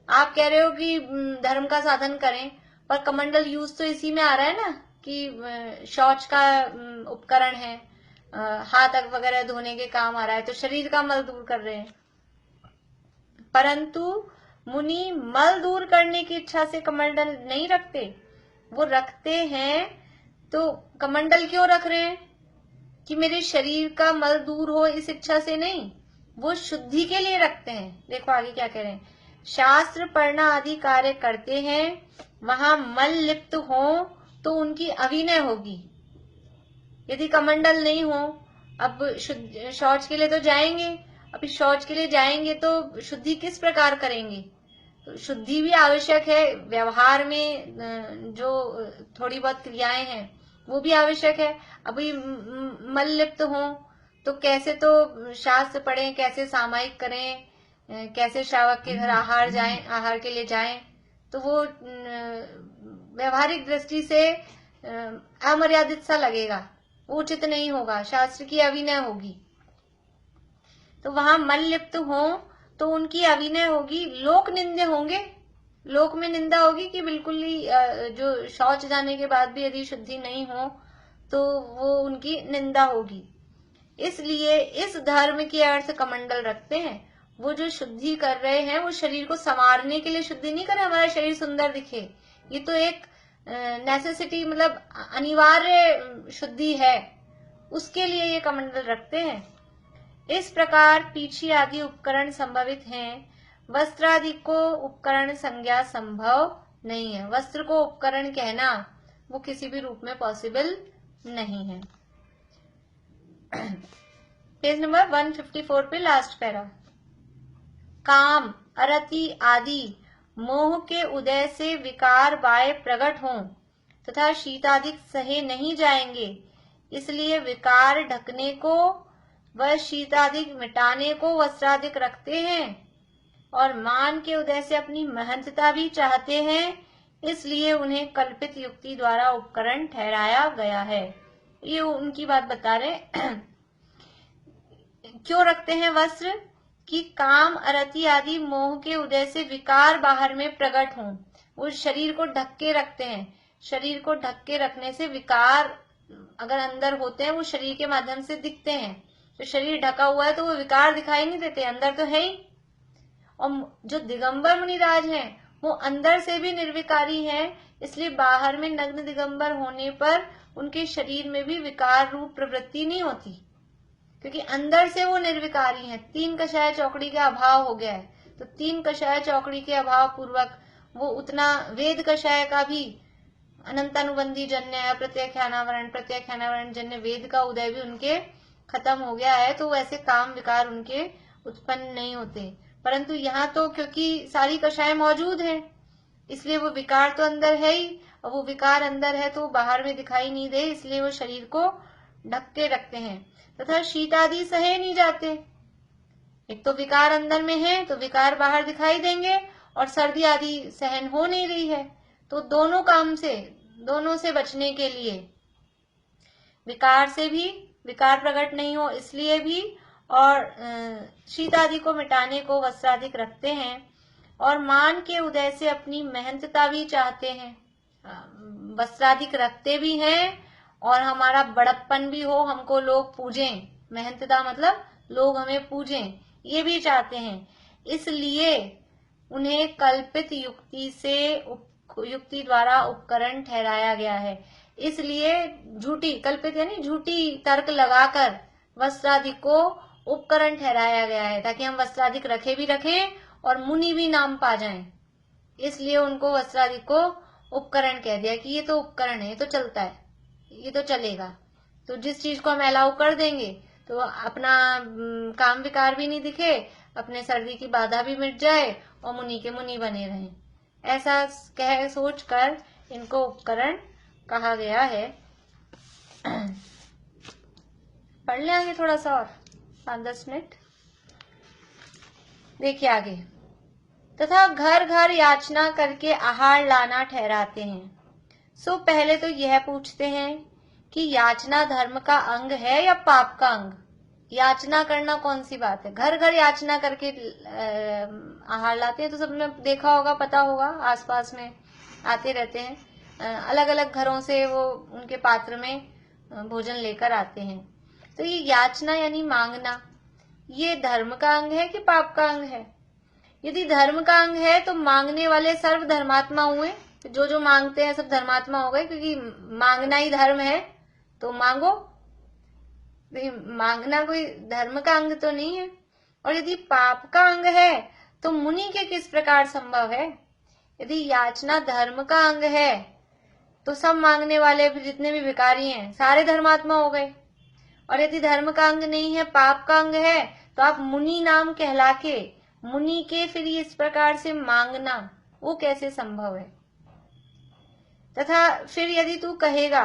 आप कह रहे हो कि धर्म का साधन करें, पर कमंडल यूज तो इसी में आ रहा है ना कि शौच का उपकरण है, हाथ वगैरह धोने के काम आ रहा है, तो शरीर का मल दूर कर रहे हैं। परंतु मुनि मल दूर करने की इच्छा से कमंडल नहीं रखते, वो रखते हैं तो कमंडल क्यों रख रहे हैं कि मेरे शरीर का मल दूर हो, इस इच्छा से नहीं, वो शुद्धि के लिए रखते हैं। देखो आगे क्या कह रहे हैं, शास्त्र पढ़ना आदि कार्य करते हैं, वहां मल लिप्त हो तो उनकी अविनय होगी। यदि कमंडल नहीं हो, अब शौच के लिए तो जाएंगे, अभी शौच के लिए जाएंगे तो शुद्धि किस प्रकार करेंगे, तो शुद्धि भी आवश्यक है, व्यवहार में जो थोड़ी बहुत क्रियाएं हैं वो भी आवश्यक है। अभी मल लिप्त हो तो कैसे तो शास्त्र पढ़ें, कैसे सामायिक करें, कैसे श्रावक के घर आहार के लिए जाएं, तो वो व्यवहारिक दृष्टि से अमर्यादित सा लगेगा, वो उचित नहीं होगा, शास्त्र की अविनय होगी। तो वहां मल लिप्त हो तो उनकी अविनय होगी, लोक निंदे होंगे, लोक में निंदा होगी कि बिल्कुल ही जो शौच जाने के बाद भी यदि शुद्धि नहीं हो तो वो उनकी निंदा होगी। इसलिए इस धर्म के अर्थ कमंडल रखते हैं। वो जो शुद्धि कर रहे हैं वो शरीर को संवारने के लिए शुद्धि नहीं कर रहे, हमारा शरीर सुंदर दिखे, ये तो एक नेसेसिटी, मतलब अनिवार्य शुद्धि है, उसके लिए ये कमंडल रखते हैं। इस प्रकार पीछी आदि उपकरण संभवित हैं, वस्त्र आदि को उपकरण संज्ञा संभव नहीं है। वस्त्र को उपकरण कहना वो किसी भी रूप में पॉसिबल नहीं है। पेज नंबर 154 पे लास्ट पैरा, काम, अरति आदि मोह के उदय से विकार बाय प्रकट हों तथा शीतादिक सहे नहीं जाएंगे, इसलिए विकार ढकने को व शीतादिक मिटाने को वस्त्रादिक रखते हैं, और मान के उदय से अपनी महंतता भी चाहते हैं, इसलिए उन्हें कल्पित युक्ति द्वारा उपकरण ठहराया गया है। ये उनकी बात बता रहे क्यों रखते हैं वस्त्र, कि काम, अरति आदि मोह के उदय से विकार बाहर में प्रकट हों, वो शरीर को ढक के रखते हैं। शरीर को ढक के रखने से विकार अगर अंदर होते हैं वो शरीर के माध्यम से दिखते हैं, तो शरीर ढका हुआ है तो वो विकार दिखाई नहीं देते, अंदर तो है ही। और जो दिगंबर मुनिराज हैं वो अंदर से भी निर्विकारी हैं, इसलिए बाहर में नग्न दिगंबर होने पर उनके शरीर में भी विकार रूप प्रवृत्ति नहीं होती, क्योंकि अंदर से वो निर्विकारी हैं। 3 कषाय चौकड़ी का अभाव हो गया है, तो 3 कषाय चौकड़ी के अभाव पूर्वक वो उतना वेद कषाय का भी अनंतानुबंधी जन्य, प्रत्यख्यानावरण जन्य वेद का उदय भी उनके खत्म हो गया है, तो वैसे काम विकार उनके उत्पन्न नहीं होते। परंतु यहाँ तो क्योंकि सारी कषाय मौजूद है, इसलिए वो विकार तो अंदर है ही, और वो विकार अंदर है तो बाहर में दिखाई नहीं दे, इसलिए वो शरीर को ढक के रखते हैं तथा शीत आदि सहे नहीं जाते। एक तो विकार अंदर में है तो विकार बाहर दिखाई देंगे, और सर्दी आदि सहन हो नहीं रही है, तो दोनों से बचने के लिए विकार से भी, विकार प्रकट नहीं हो इसलिए भी, और शीत आदि को मिटाने को वस्त्रादिक रखते हैं, और मान के उदय से अपनी मेहनतता भी चाहते हैं। वस्त्रादिक रखते भी हैं और हमारा बड़प्पन भी हो, हमको लोग पूजें, मेहनतता मतलब लोग हमें पूजें, ये भी चाहते हैं। इसलिए उन्हें कल्पित युक्ति द्वारा उपकरण ठहराया गया है। इसलिए झूठी, कल्पित यानी झूठी तर्क लगाकर वस्त्रादिक को उपकरण ठहराया गया है, ताकि हम वस्त्रादिक रखे भी रखें और मुनि भी नाम पा जाएं। इसलिए उनको वस्त्रादिक को उपकरण कह दिया कि ये तो उपकरण है, ये तो चलता है, ये तो चलेगा। तो जिस चीज को हम अलाउ कर देंगे तो अपना काम विकार भी नहीं दिखे, अपने सर्दी की बाधा भी मिट जाए और मुनि के मुनि बने रहें, ऐसा कह सोचकर इनको उपकरण कहा गया है। पढ़ ले आगे थोड़ा सा और 5-10 मिनट। देखिए आगे, तथा घर घर याचना करके आहार लाना ठहराते हैं। सो पहले तो यह पूछते हैं कि याचना धर्म का अंग है या पाप का अंग। याचना करना कौन सी बात है? घर घर याचना करके आहार लाते हैं, तो सबने देखा होगा, पता होगा, आसपास में आते रहते हैं, अलग अलग घरों से वो उनके पात्र में भोजन लेकर आते हैं। तो ये याचना यानी मांगना, ये धर्म का अंग है कि पाप का अंग है? यदि धर्म का अंग है तो मांगने वाले सर्व धर्मात्मा हुए, जो जो मांगते हैं सब धर्मात्मा हो गए, क्योंकि मांगना ही धर्म है, तो मांगो। मांगना कोई धर्म का अंग तो नहीं है। और यदि पाप का अंग है तो मुनि के किस प्रकार संभव है? यदि याचना धर्म का अंग है तो सब मांगने वाले जितने भी भिखारी हैं सारे धर्मात्मा हो गए। और यदि धर्म का अंग नहीं है, पाप का अंग है, तो आप मुनि नाम कहला के मुनि के फिर इस प्रकार से मांगना वो कैसे संभव है? तथा फिर यदि तू कहेगा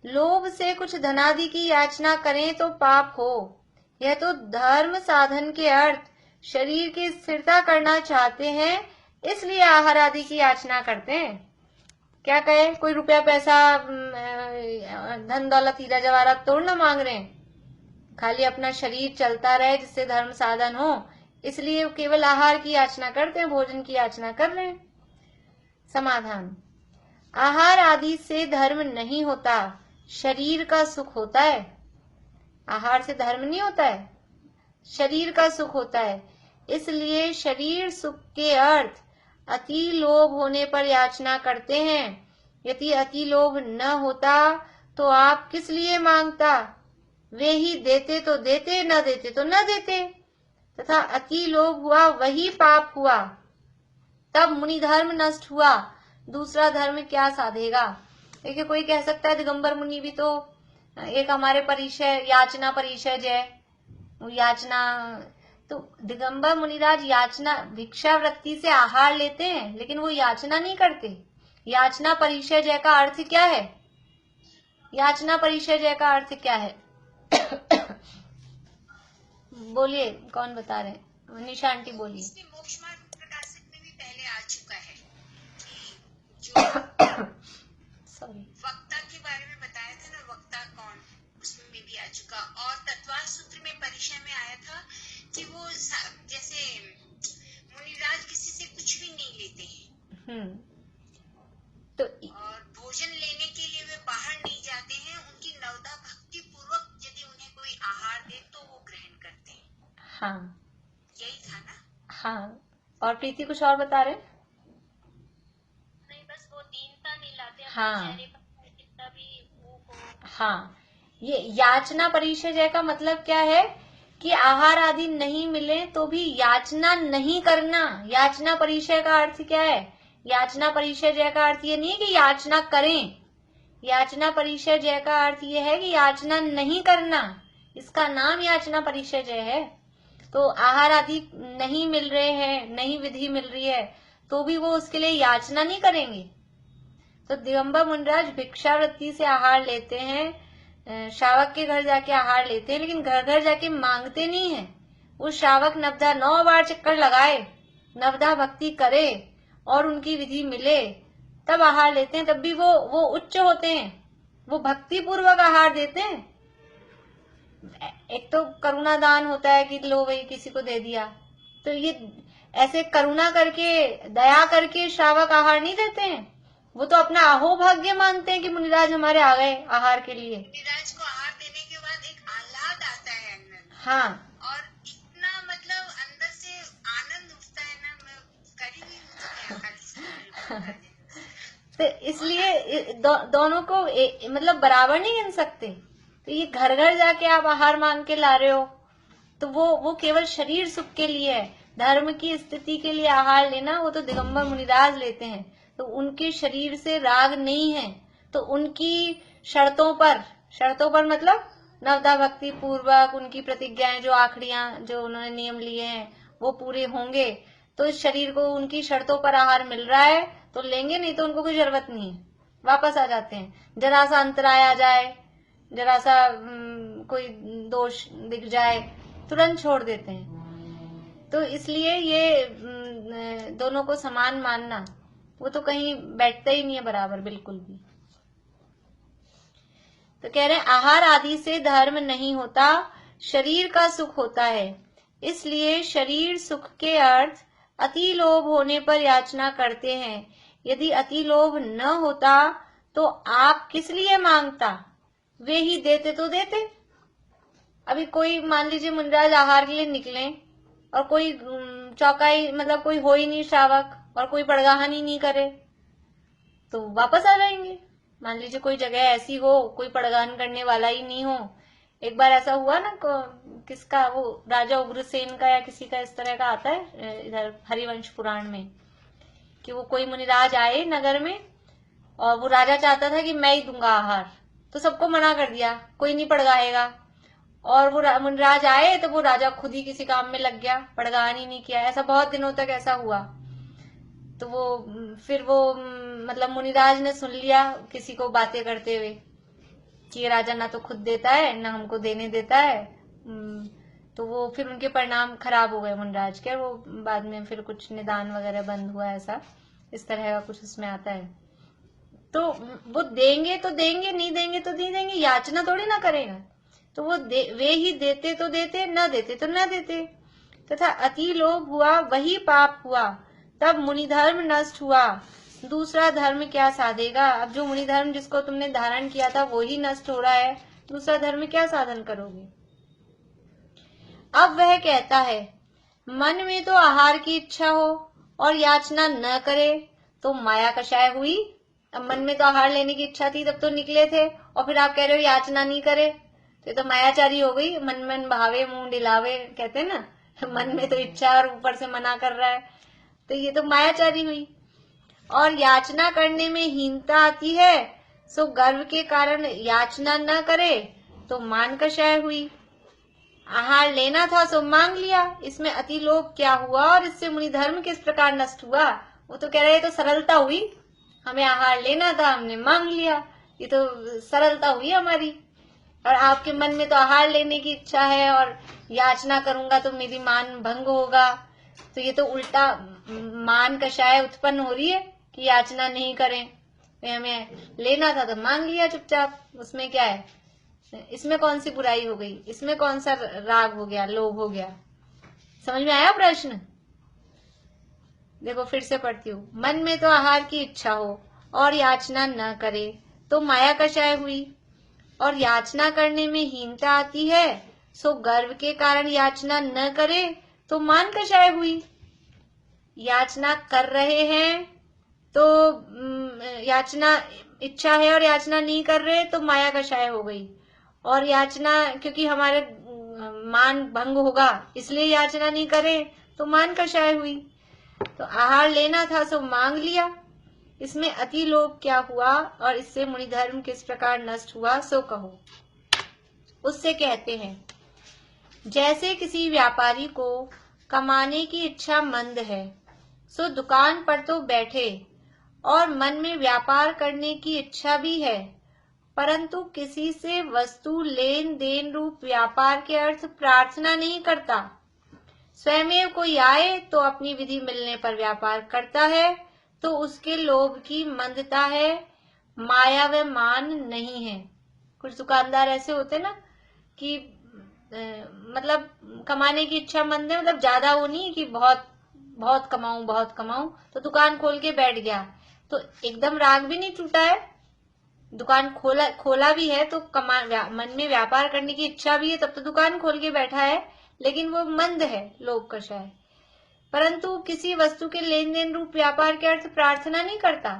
लोभ से कुछ धनादि की याचना करें तो पाप हो, यह तो धर्म साधन के अर्थ शरीर की स्थिरता करना चाहते हैं, इसलिए आहार आदि की याचना करते हैं। क्या कहे? कोई रुपया पैसा धन दौलत हीरा जवाहरात तोड़ ना मांग रहे हैं, खाली अपना शरीर चलता रहे जिससे धर्म साधन हो, इसलिए केवल आहार की याचना करते हैं, भोजन की याचना कर रहे हैं। समाधान, आहार आदि से धर्म नहीं होता, शरीर का सुख होता है। आहार से धर्म नहीं होता है, शरीर का सुख होता है। इसलिए शरीर सुख के अर्थ अति लोभ होने पर याचना करते हैं। यदि अति लोभ न होता तो आप किस लिए मांगता? वे ही देते तो देते, न देते तो न देते। तथा अति लोभ हुआ वही पाप हुआ, तब मुनि धर्म नष्ट हुआ, दूसरा धर्म क्या साधेगा? देखिए, कोई कह सकता है दिगंबर मुनि भी तो एक हमारे परिचय याचना परिचय है, याचना। तो दिगंबर मुनिराज याचना भिक्षा वृत्ति से आहार लेते हैं, लेकिन वो याचना नहीं करते। याचना परिचय जय का अर्थ क्या है? याचना परिचय जय का अर्थ क्या है? बोलिए, कौन बता रहे हैं? निशा आंटी बोलिए। मोक्ष मार्ग प्रकाशित में भी पहले आ चुका है कि जो सॉरी वक्ता के बारे में बताया था ना, वक्ता कौन, उसमें भी आ चुका। और तत्वार सूत्र में परिचय में आया था कि वो जैसे मुनिराज किसी से कुछ भी नहीं लेते हैं, तो और भोजन लेने के लिए वे बाहर नहीं जाते हैं। उनकी नवदा भक्ति पूर्वक यदि उन्हें कोई आहार दे तो वो ग्रहण करते हैं। हाँ, यही था ना? हाँ। और प्रीति कुछ और बता रहे? नहीं, बस वो दीनता नहीं लाते, हाँ, कितना भी वो हो। हाँ, ये याचना परिचय जय का मतलब क्या है कि आहार आदि नहीं मिले तो भी याचना नहीं करना। याचना परिचय का अर्थ क्या है? याचना परिचय जय का अर्थ ये नहीं है कि याचना करें। याचना परिचय जय का अर्थ ये है कि याचना नहीं करना, इसका नाम याचना परिचय जय है। तो आहार आदि नहीं मिल रहे हैं, नहीं विधि मिल रही है, तो भी वो उसके लिए याचना नहीं करेंगे। तो दिगंबर मुनिराज भिक्षावृत्ति से आहार लेते हैं, श्रावक के घर जाके आहार लेते हैं, लेकिन घर घर जाके मांगते नहीं है। वो श्रावक नवदा 9 बार चक्कर लगाए, नवदा भक्ति करे और उनकी विधि मिले, तब आहार लेते हैं। तब भी वो उच्च होते हैं, वो भक्ति पूर्वक आहार देते हैं। एक तो करुणा दान होता है कि लो भाई किसी को दे दिया, तो ये ऐसे करुणा करके दया करके श्रावक आहार नहीं देते हैं। वो तो अपना अहोभाग्य मानते हैं कि मुनिराज हमारे आ गए आहार के लिए। मुनिराज को आहार देने के बाद एक आह्लाद आता है अंदर में। हाँ, और इतना मतलब अंदर से आनंद उठता है ना, मैं करी हुई हूँ तो इसलिए दोनों को मतलब बराबर नहीं गिन सकते। तो ये घर घर जाके आप आहार मांग के ला रहे हो, तो वो केवल शरीर सुख के लिए है। धर्म की स्थिति के लिए आहार लेना वो तो दिगंबर मुनिराज लेते हैं, तो उनके शरीर से राग नहीं है। तो उनकी शर्तों पर मतलब नवदा भक्ति पूर्वक उनकी प्रतिज्ञाएं, जो आखड़ियां जो उन्होंने नियम लिए हैं वो पूरे होंगे, तो इस शरीर को उनकी शर्तों पर आहार मिल रहा है तो लेंगे, नहीं तो उनको कोई जरूरत नहीं है, वापस आ जाते हैं। जरा सा अंतराय आ जाए जरा सा कोई दोष दिख जाए तुरंत छोड़ देते हैं। तो इसलिए ये दोनों को समान मानना वो तो कहीं बैठता ही नहीं है बराबर, बिल्कुल भी। तो कह रहे हैं आहार आदि से धर्म नहीं होता, शरीर का सुख होता है। इसलिए शरीर सुख के अर्थ अति लोभ होने पर याचना करते हैं। यदि अति लोभ न होता तो आप किस लिए मांगता, वे ही देते तो देते। अभी कोई मान लीजिए मुनिराज आहार के लिए निकले और कोई चौकाई मतलब कोई हो ही नहीं श्रावक और कोई पड़गाहन ही नहीं करे तो वापस आ जाएंगे। मान लीजिए कोई जगह ऐसी हो कोई पड़गाहन करने वाला ही नहीं हो। एक बार ऐसा हुआ ना, किसका, वो राजा उग्रसेन का या किसी का इस तरह का आता है इधर हरिवंश पुराण में, कि वो कोई मुनिराज आए नगर में और वो राजा चाहता था कि मैं ही दूंगा आहार, तो सबको मना कर दिया, कोई नहीं पड़गाएगा। और वो मुनिराज आए तो वो राजा खुद ही किसी काम में लग गया, पड़गाहन ही नहीं किया। ऐसा बहुत दिनों तक ऐसा हुआ। तो वो फिर वो मतलब मुनिराज ने सुन लिया किसी को बातें करते हुए कि ये राजा ना तो खुद देता है ना हमको देने देता है। तो वो फिर उनके परिणाम खराब हो गए मुनिराज के। वो बाद में फिर कुछ निदान वगैरह बंद हुआ, ऐसा इस तरह का कुछ उसमें आता है। तो वो देंगे तो देंगे, नहीं देंगे तो नहीं देंगे, याचना थोड़ी ना करेगा। तो वो वे ही देते तो देते, न देते तो न देते। तथा अति लोभ हुआ वही पाप हुआ, तब मुनि धर्म नष्ट हुआ, दूसरा धर्म क्या साधेगा। अब जो मुनि धर्म जिसको तुमने धारण किया था वो ही नष्ट हो रहा है, दूसरा धर्म क्या साधन करोगे। अब वह कहता है मन में तो आहार की इच्छा हो और याचना न करे तो माया कषाय हुई। अब मन में तो आहार लेने की इच्छा थी तब तो निकले थे, और फिर आप कह रहे हो याचना नहीं करे, तो ये तो मायाचारी हो गई। मन मन भावे मुंह डिलावे कहते हैं ना, मन में तो इच्छा और ऊपर से मना कर रहा है, तो ये तो मायाचारी हुई। और याचना करने में हीनता आती है, सो गर्व के कारण याचना न करे तो मान कषाय हुई। आहार लेना था सो मांग लिया, इसमें अति लोभ क्या हुआ और इससे मुनि धर्म किस प्रकार नष्ट हुआ। वो तो कह रहे तो सरलता हुई, हमें आहार लेना था हमने मांग लिया, ये तो सरलता हुई हमारी। और आपके मन में तो आहार लेने की इच्छा है और याचना करूंगा तो मेरी मान भंग होगा, तो ये तो उल्टा मान कषाय उत्पन्न हो रही है कि याचना नहीं करें। हमें लेना था तो मांग लिया चुपचाप, उसमें क्या है, इसमें कौन सी बुराई हो गई, इसमें कौन सा राग हो गया, लोभ हो गया। समझ में आया प्रश्न। देखो फिर से पढ़ती हूँ। मन में तो आहार की इच्छा हो और याचना न करे तो माया कषाय हुई, और याचना करने में हीनता आती है, सो गर्व के कारण याचना न करे तो मान कषाय हुई। याचना कर रहे हैं तो याचना इच्छा है और याचना नहीं कर रहे तो माया कषाय हो गई। और याचना क्योंकि हमारे मान भंग होगा इसलिए याचना नहीं करे तो मान कषाय हुई। तो आहार लेना था सो मांग लिया, इसमें अति लोभ क्या हुआ और इससे मुनि धर्म किस प्रकार नष्ट हुआ सो कहो। उससे कहते हैं जैसे किसी व्यापारी को कमाने की इच्छा मंद है, सो दुकान पर तो बैठे और मन में व्यापार करने की इच्छा भी है, परंतु किसी से वस्तु लेन देन रूप व्यापार के अर्थ प्रार्थना नहीं करता। स्वयं कोई आए तो अपनी विधि मिलने पर व्यापार करता है, तो उसके लोभ की मंदता है, माया व मान नहीं है। कुछ दुकानदार ऐसे होते ना कि मतलब कमाने की इच्छा मंद है, मतलब ज्यादा वो नहीं कि बहुत बहुत कमाऊं, तो दुकान खोल के बैठ गया, तो एकदम राग भी नहीं टूटा है, दुकान खोला भी है तो मन में व्यापार करने की इच्छा भी है, तब तो दुकान खोल के बैठा है, लेकिन वो मंद है, लोभ कषाय। परंतु किसी वस्तु के लेन देन रूप व्यापार के अर्थ प्रार्थना नहीं करता।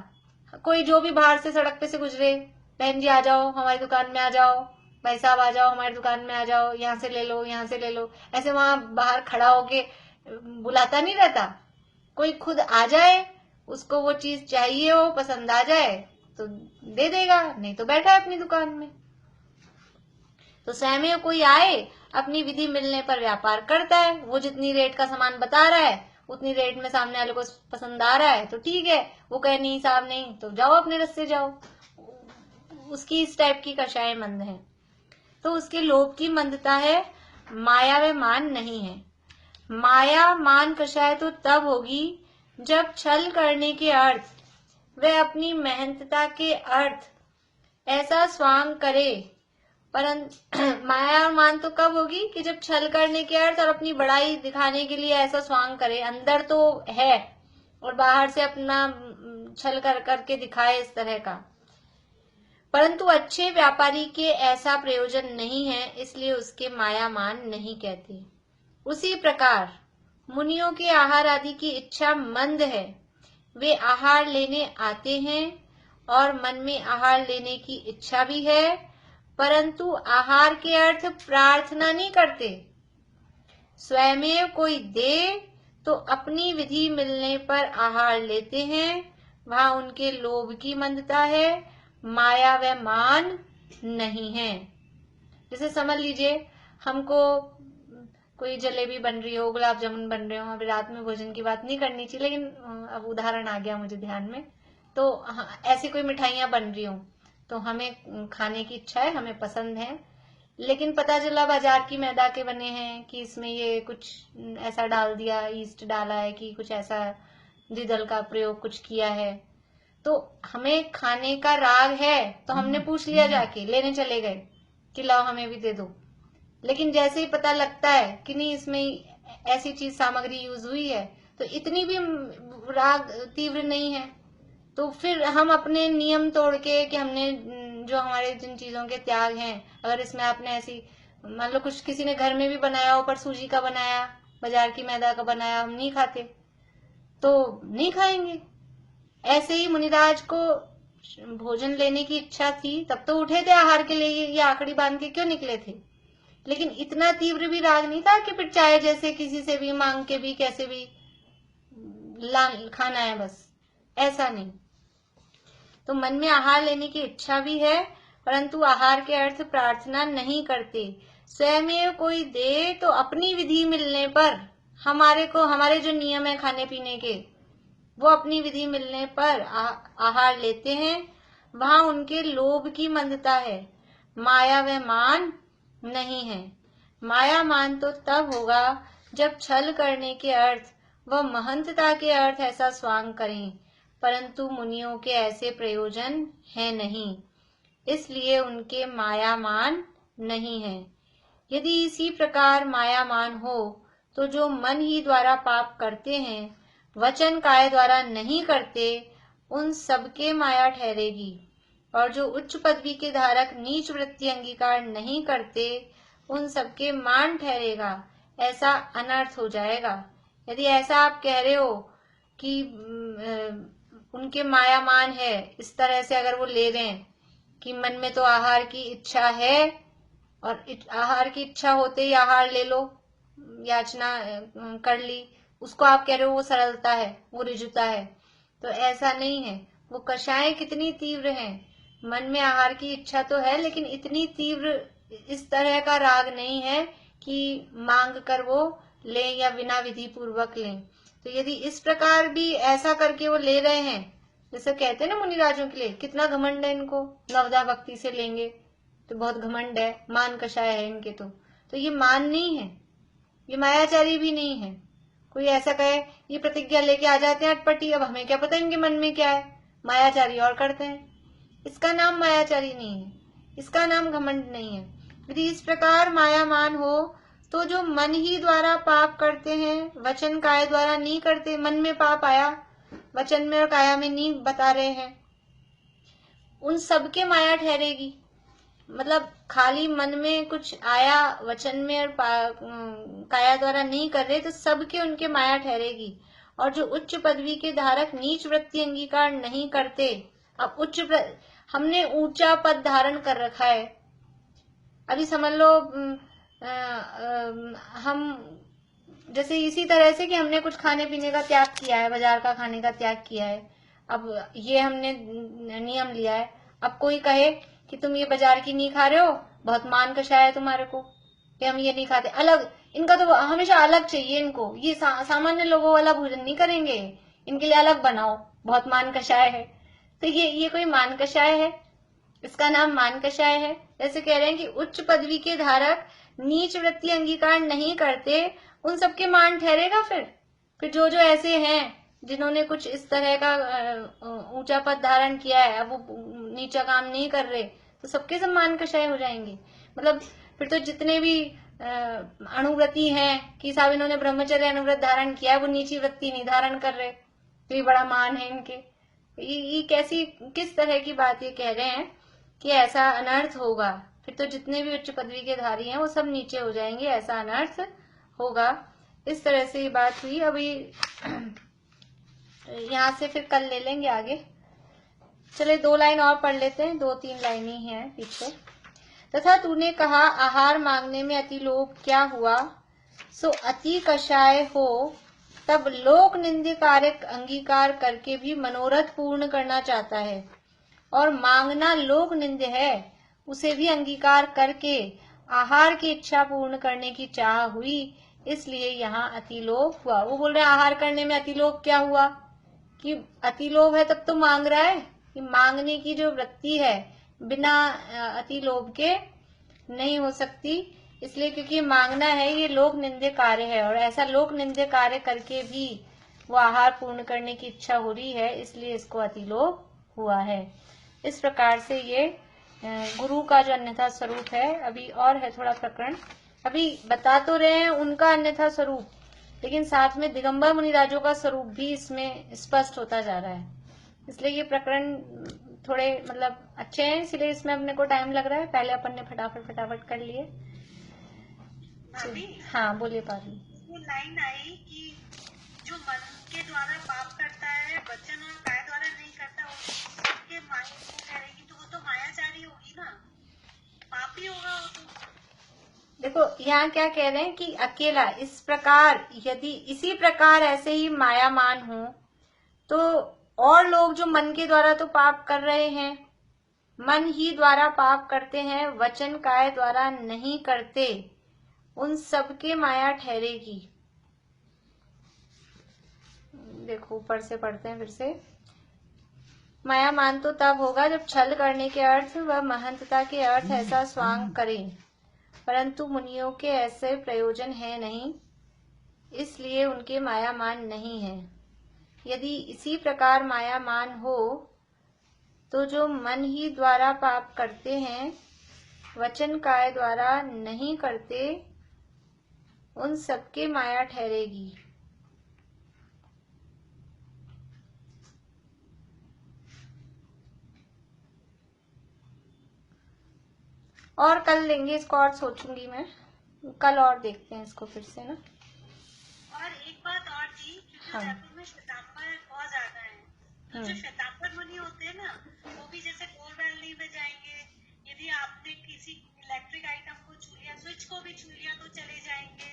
कोई जो भी बाहर से सड़क पे से गुजरे, बहन जी आ जाओ हमारी दुकान में आ जाओ, भाई साहब आ जाओ हमारी दुकान में आ जाओ, यहाँ से ले लो यहाँ से ले लो, ऐसे वहां बाहर खड़ा होके बुलाता नहीं रहता। कोई खुद आ जाए, उसको वो चीज चाहिए हो, पसंद आ जाए तो दे देगा, नहीं तो बैठा है अपनी दुकान में। तो स्वयं कोई आए अपनी विधि मिलने पर व्यापार करता है, वो जितनी रेट का सामान बता रहा है उतनी रेट में सामने वाले को पसंद आ रहा है तो ठीक है, वो कहे नहीं साहब नहीं तो जाओ अपने रास्ते जाओ, उसकी इस टाइप की कषाय मंद है। तो उसके लोभ की मंदता है, माया व मान नहीं है। माया मान कषाय तो तब होगी जब छल करने के अर्थ व अपनी मेहनतता के अर्थ ऐसा स्वांग करे। परंतु माया और मान तो कब होगी कि जब छल करने के अर्थ और अपनी बड़ाई दिखाने के लिए ऐसा स्वांग करे। अंदर तो है और बाहर से अपना छल कर करके दिखाए इस तरह का। परंतु अच्छे व्यापारी के ऐसा प्रयोजन नहीं है, इसलिए उसके माया मान नहीं कहते। उसी प्रकार मुनियों के आहार आदि की इच्छा मंद है। वे आहार लेने आते हैं और मन में आहार लेने की इच्छा भी है, परंतु आहार के अर्थ प्रार्थना नहीं करते। स्वयं कोई दे तो अपनी विधि मिलने पर आहार लेते हैं, वहां उनके लोभ की मंदता है, माया व मान नहीं है। जैसे समझ लीजिए हमको कोई जलेबी बन रही हो, गुलाब जामुन बन रहे हो, अभी रात में भोजन की बात नहीं करनी चाहिए, लेकिन अब उदाहरण आ गया मुझे ध्यान में। तो ऐसी कोई मिठाइयां बन रही हो तो हमें खाने की इच्छा है, हमें पसंद है, लेकिन पता चला बाजार की मैदा के बने हैं कि इसमें ये कुछ ऐसा डाल दिया, ईस्ट डाला है कि कुछ ऐसा द्विदल का प्रयोग कुछ किया है, तो हमें खाने का राग है तो हमने पूछ लिया, जाके लेने चले गए कि लाओ हमें भी दे दो। लेकिन जैसे ही पता लगता है कि नहीं इसमें ऐसी चीज सामग्री यूज हुई है, तो इतनी भी राग तीव्र नहीं है, तो फिर हम अपने नियम तोड़ के कि हमने जो हमारे जिन चीजों के त्याग हैं, अगर इसमें आपने ऐसी मान लो कुछ किसी ने घर में भी बनाया हो पर सूजी का बनाया, बाजार की मैदा का बनाया, हम नहीं खाते तो नहीं खाएंगे। ऐसे ही मुनिराज को भोजन लेने की इच्छा थी, तब तो उठे थे आहार के लिए, ये आखड़ी बांध के क्यों निकले थे, लेकिन इतना तीव्र भी राग नहीं था कि फिर चाहे जैसे किसी से भी मांग के भी कैसे भी खाना है, बस ऐसा नहीं। तो मन में आहार लेने की इच्छा भी है, परंतु आहार के अर्थ प्रार्थना नहीं करते। स्वयं कोई दे तो अपनी विधि मिलने पर, हमारे जो नियम है खाने पीने के, वो अपनी विधि मिलने पर आहार लेते हैं, वहां उनके लोभ की मंदता है, माया व मान नहीं है। माया मान तो तब होगा जब छल करने के अर्थ व महंतता के अर्थ ऐसा स्वांग करें, परंतु मुनियों के ऐसे प्रयोजन है नहीं, इसलिए उनके माया मान नहीं है। यदि इसी प्रकार माया मान हो तो जो मन ही द्वारा पाप करते हैं, वचन काय द्वारा नहीं करते, उन सबके माया ठहरेगी, और जो उच्च पदवी के धारक नीच वृत्ति अंगीकार नहीं करते, उन सबके मान ठहरेगा। ऐसा अनर्थ हो जाएगा। यदि ऐसा आप कह रहे हो कि उनके माया मान है, इस तरह से अगर वो ले रहे हैं कि मन में तो आहार की इच्छा है और आहार की इच्छा होते ही आहार ले लो, याचना कर ली, उसको आप कह रहे हो वो सरलता है, वो ऋजुता है, तो ऐसा नहीं है। वो कषायें कितनी तीव्र हैं, मन में आहार की इच्छा तो है लेकिन इतनी तीव्र इस तरह का राग नहीं है कि मांग कर वो लें या बिना विधि पूर्वक लें। तो यदि इस प्रकार भी ऐसा करके वो ले रहे हैं, जैसे कहते हैं ना मुनिराजों के लिए, कितना घमंड है इनको, नवदा भक्ति से लेंगे तो बहुत घमंड है, मान कषाय है इनके, तो ये मान नहीं है, ये मायाचारी भी नहीं है। कोई ऐसा कहे ये प्रतिज्ञा लेके आ जाते हैं अटपटी, अब हमें क्या पता इनके मन में क्या है, मायाचारी और करते हैं, इसका नाम मायाचारी नहीं है, इसका नाम घमंड नहीं है। यदि इस प्रकार माया मान हो तो जो मन ही द्वारा पाप करते हैं, वचन काय द्वारा नहीं करते, मन में पाप आया वचन में और काया में नहीं बता रहे हैं, उन सबके माया ठहरेगी। मतलब खाली मन में कुछ आया वचन में और काया द्वारा नहीं कर रहे, तो सबके उनके माया ठहरेगी। और जो उच्च पदवी के धारक नीच वृत्ति अंगीकार नहीं करते, अब हमने ऊंचा पद धारण कर रखा है, अभी समझ लो हम जैसे इसी तरह से कि हमने कुछ खाने पीने का त्याग किया है, बाजार का खाने का त्याग किया है, अब ये हमने नियम लिया है। अब कोई कहे कि तुम ये बाजार की नहीं खा रहे हो, बहुत मान कषाय है तुम्हारे को कि हम ये नहीं खाते, अलग, इनका तो हमेशा अलग चाहिए इनको, ये सामान्य लोगों वाला भोजन नहीं करेंगे, इनके लिए अलग बनाओ, बहुत मान कषाय है। तो ये कोई मान कषाय है? इसका नाम मान कषाय है। जैसे कह रहे हैं कि उच्च पदवी के धारक नीच वृत्ति अंगीकार नहीं करते, उन सबके मान ठहरेगा। फिर जो जो ऐसे हैं जिन्होंने कुछ इस तरह का ऊंचा पद धारण किया है, अब वो नीचा काम नहीं कर रहे, तो सबके सब मान कषाय हो जाएंगे। मतलब फिर तो जितने भी अणुव्रती हैं कि साहब इन्होंने ब्रह्मचर्य अनुव्रत धारण किया है, वो नीची वृत्ति नहीं धारण कर रहे, तो ये बड़ा मान है इनके। ये कैसी किस तरह की बात ये कह रहे हैं कि ऐसा अनर्थ होगा, फिर तो जितने भी उच्च पदवी के धारी हैं वो सब नीचे हो जाएंगे, ऐसा अनर्थ होगा। इस तरह से ये बात हुई। अभी यहाँ से फिर कल ले लेंगे आगे। चले 2 लाइन और पढ़ लेते हैं, 2-3 लाइन ही है पीछे। तथा तूने कहा आहार मांगने में अति लोभ क्या हुआ, सो अति कषाय हो, तब लोक निंदे कार्य अंगीकार करके भी मनोरथ पूर्ण करना चाहता है, और मांगना लोक निंदे है, उसे भी अंगीकार करके आहार की इच्छा पूर्ण करने की चाह हुई, इसलिए यहाँ अति लोभ हुआ। वो बोल रहे आहार करने में अति लोभ क्या हुआ, कि अति लोभ है तब तो मांग रहा है, कि मांगने की जो वृत्ति है बिना अति लोभ के नहीं हो सकती, इसलिए क्योंकि मांगना है ये लोक निंदे कार्य है, और ऐसा लोक निंदे कार्य करके भी वो आहार पूर्ण करने की इच्छा हो रही है, इसलिए इसको अति लोभ हुआ है। इस प्रकार से ये गुरु का जो अन्यथा स्वरूप है, अभी और है थोड़ा प्रकरण, अभी बता तो रहे हैं उनका अन्यथा स्वरूप, लेकिन साथ में दिगंबर मुनिराजों का स्वरूप भी इसमें स्पष्ट होता जा रहा है। इसलिए ये प्रकरण थोड़े मतलब अच्छे हैं, इसलिए इसमें अपने को टाइम लग रहा है। पहले अपन ने फटाफट कर लिए। हाँ बोलिए पाली। वो लाइन आई कि जो मन के द्वारा पाप करता है, वचन और काय द्वारा नहीं करता, उसके माया को करेगी, तो वो तो मायाचारी होगी ना, पापी होगा वो तो। देखो यहाँ क्या कह रहे हैं कि अकेला इस प्रकार, यदि इसी प्रकार ऐसे ही मायामान हो, तो और लोग जो मन के द्वारा तो पाप कर रहे हैं, मन ही द्वारा पाप करते हैं, वचन काय द्वारा नहीं करते, उन सबके माया ठहरेगी। देखो ऊपर से पढ़ते हैं फिर से। माया मान तो तब होगा जब छल करने के अर्थ व महंतता के अर्थ ऐसा स्वांग करें, परंतु मुनियों के ऐसे प्रयोजन है नहीं, इसलिए उनके माया मान नहीं है। यदि इसी प्रकार माया मान हो, तो जो मन ही द्वारा पाप करते हैं, वचन काय द्वारा नहीं करते, उन सबके माया ठहरेगी। और कल लेंगे इसको, और सोचूंगी मैं कल, और देखते हैं इसको फिर से ना। और एक बात और थी, क्योंकि जयपुर में श्वेतांबर बहुत ज्यादा है, तो जो श्वेतांबर मुनि होते हैं ना, वो भी जैसे गोल वैली में जाएंगे, यदि आपने किसी इलेक्ट्रिक आइटम को छू लिया, स्विच को भी छू लिया, तो चले जाएंगे,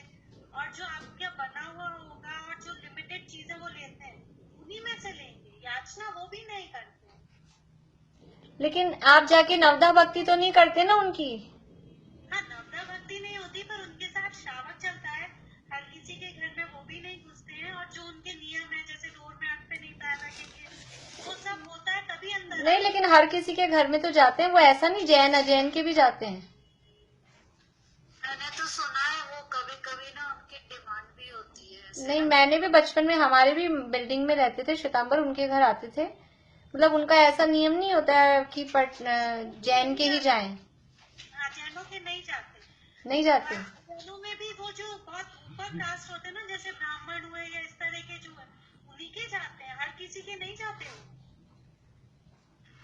और जो आपके बना हुआ होगा और जो लिमिटेड चीजें वो लेते हैं, उन्हीं में से लेंगे, याचना वो भी नहीं करते। लेकिन आप जाके नवदा भक्ति तो नहीं करते ना उनकी? हाँ, नवदा भक्ति नहीं होती, पर उनके साथ श्रावक चलता है, हर किसी के घर में वो भी नहीं घुसते हैं, और जो उनके नियम है, जैसे डोर मैट पे नहीं पैर रखेंगे, वो सब होता है तभी अंदर नहीं, लेकिन हर किसी के घर में तो जाते हैं वो, ऐसा नहीं जैन अजैन के भी जाते हैं। मैंने तो सुना है वो कभी कभी ना उनकी डिमांड भी होती है। नहीं, मैंने भी बचपन में, हमारे भी बिल्डिंग में रहते थे श्वेतांबर, उनके घर आते थे, मतलब उनका ऐसा नियम नहीं होता है कि जैन के ही जाएं। हाँ, जैनों के नहीं जाते। जैनों में भी वो जो बहुत ऊपर कास्ट होते हैं ना, जैसे ब्राह्मण हुए या इस तरह के जो है, उन्हीं के जाते हैं, हर किसी के नहीं जाते हो,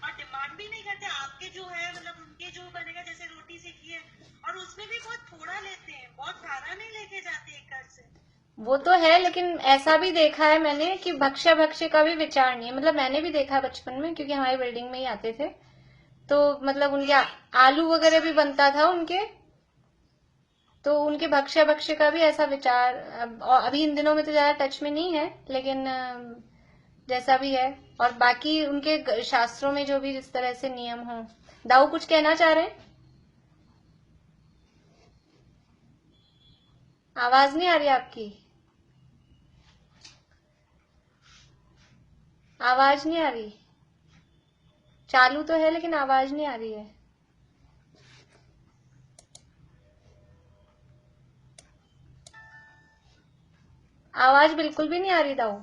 और डिमांड भी नहीं करते। आपके जो है मतलब उनके जो बनेगा, जैसे रोटी सीखी है, और उसमें भी बहुत थोड़ा लेते हैं, बहुत सारा नहीं लेके जाते एक घर से। वो तो है, लेकिन ऐसा भी देखा है मैंने कि भक्ष्य का भी विचार नहीं है। मतलब मैंने भी देखा बचपन में, क्योंकि हमारी बिल्डिंग में ही आते थे, तो मतलब उनके आलू वगैरह भी बनता था उनके, तो उनके भक्ष्य का भी ऐसा विचार अभी इन दिनों में तो ज्यादा टच में नहीं है, लेकिन जैसा भी है। और बाकी उनके शास्त्रों में जो भी जिस तरह से नियम हो। दाऊ कुछ कहना चाह रहे हैं? आवाज नहीं आ रही आपकी, आवाज नहीं आ रही। चालू तो है लेकिन आवाज नहीं आ रही है। आवाज बिल्कुल भी नहीं आ रही दाऊ।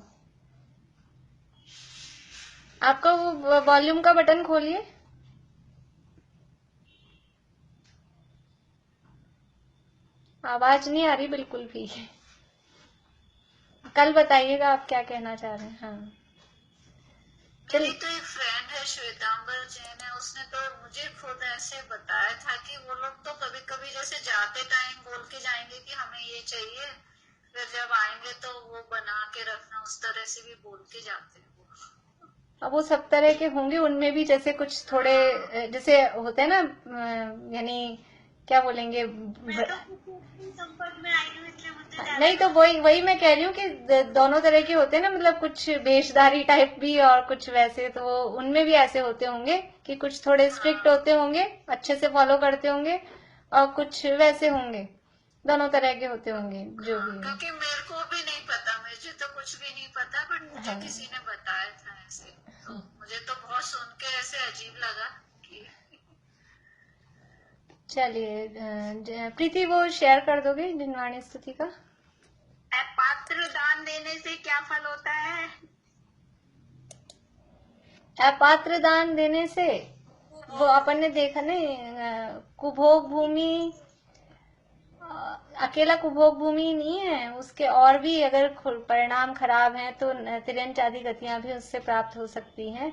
आपका वो वॉल्यूम का बटन खोलिए। आवाज नहीं आ रही बिल्कुल भी। कल बताइएगा आप क्या कहना चाह रहे हैं। हाँ मेरी तो एक फ्रेंड है श्वेतांबर जैन है, उसने तो मुझे खुद ऐसे बताया था कि वो लोग तो कभी कभी जैसे जाते टाइम बोल के जाएंगे कि हमें ये चाहिए, फिर जब आएंगे तो वो बना के रखना, उस तरह से भी बोल के जाते हैं वो। अब वो सब तरह के होंगे, उनमें भी जैसे कुछ थोड़े जैसे होते हैं ना, यानी क्या बोलेंगे, मैं तो संपर्क में आई हूँ इसलिए मुझे ज्यादा नहीं तो वही मैं कह रही हूँ कि दोनों तरह के होते हैं ना, मतलब कुछ भेषधारी टाइप भी और कुछ वैसे, तो उनमें भी ऐसे होते होंगे कि कुछ थोड़े स्ट्रिक्ट होते होंगे, अच्छे से फॉलो करते होंगे, और कुछ वैसे होंगे, दोनों तरह के होते होंगे जो भी है। क्योंकि मेरे को भी नहीं पता, मुझे तो कुछ भी नहीं पता, बट मुझे हाँ। किसी ने बताया था ऐसे, तो मुझे तो बहुत सुन के ऐसे अजीब लगा कि चलिए प्रीति वो शेयर कर दोगे जिनवाणी स्तुति का। पात्र दान देने से क्या फल होता है? अपात्र दान देने से वो अपन ने देखा नहीं, कुभोग भूमि, अकेला कुभोग भूमि नहीं है, उसके और भी अगर परिणाम खराब हैं तो तिर्यंच आदि गतियां भी उससे प्राप्त हो सकती हैं।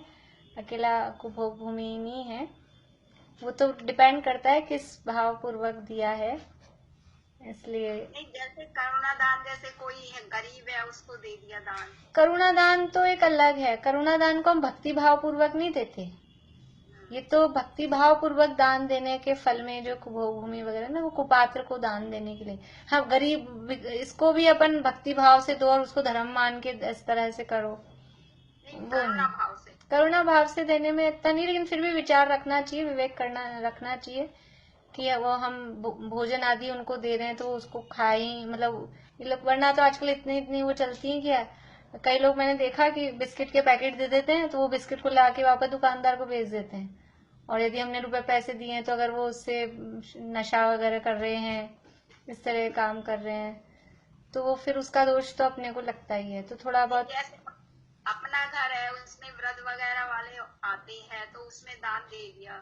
अकेला कुभोग भूमि नहीं है, वो तो डिपेंड करता है किस भाव पूर्वक दिया है, इसलिए। नहीं, जैसे करुणा दान, जैसे कोई है गरीब है उसको दे दिया दान। करुणा दान तो एक अलग है, करुणा दान को हम भक्ति भाव पूर्वक नहीं देते, ये तो भक्ति भाव पूर्वक दान देने के फल में जो कुभोग भूमि वगैरह ना, वो कुपात्र को दान देने के लिए। हाँ, गरीब इसको भी अपन भक्ति भाव से दो और उसको धर्म मान के इस तरह से करो, वो करुणा भाव से। करुणा भाव से देने में इतना नहीं, लेकिन फिर भी विचार रखना चाहिए, विवेक रखना चाहिए कि वो हम भोजन आदि उनको दे रहे हैं तो उसको खाएं, मतलब ये लोग, वरना तो आजकल इतनी वो चलती है क्या, कई लोग मैंने देखा कि बिस्किट के पैकेट दे देते हैं तो वो बिस्किट को ला के वापस दुकानदार को बेच देते हैं, और यदि हमने रुपए पैसे दिए हैं तो अगर वो उससे नशा वगैरह कर रहे हैं, इस तरह काम कर रहे हैं, तो वो फिर उसका दोष तो अपने को लगता ही है। तो थोड़ा बहुत जैसे अपना घर है, उसमें व्रत वगैरह वाले आते हैं तो उसमें दान दे दिया,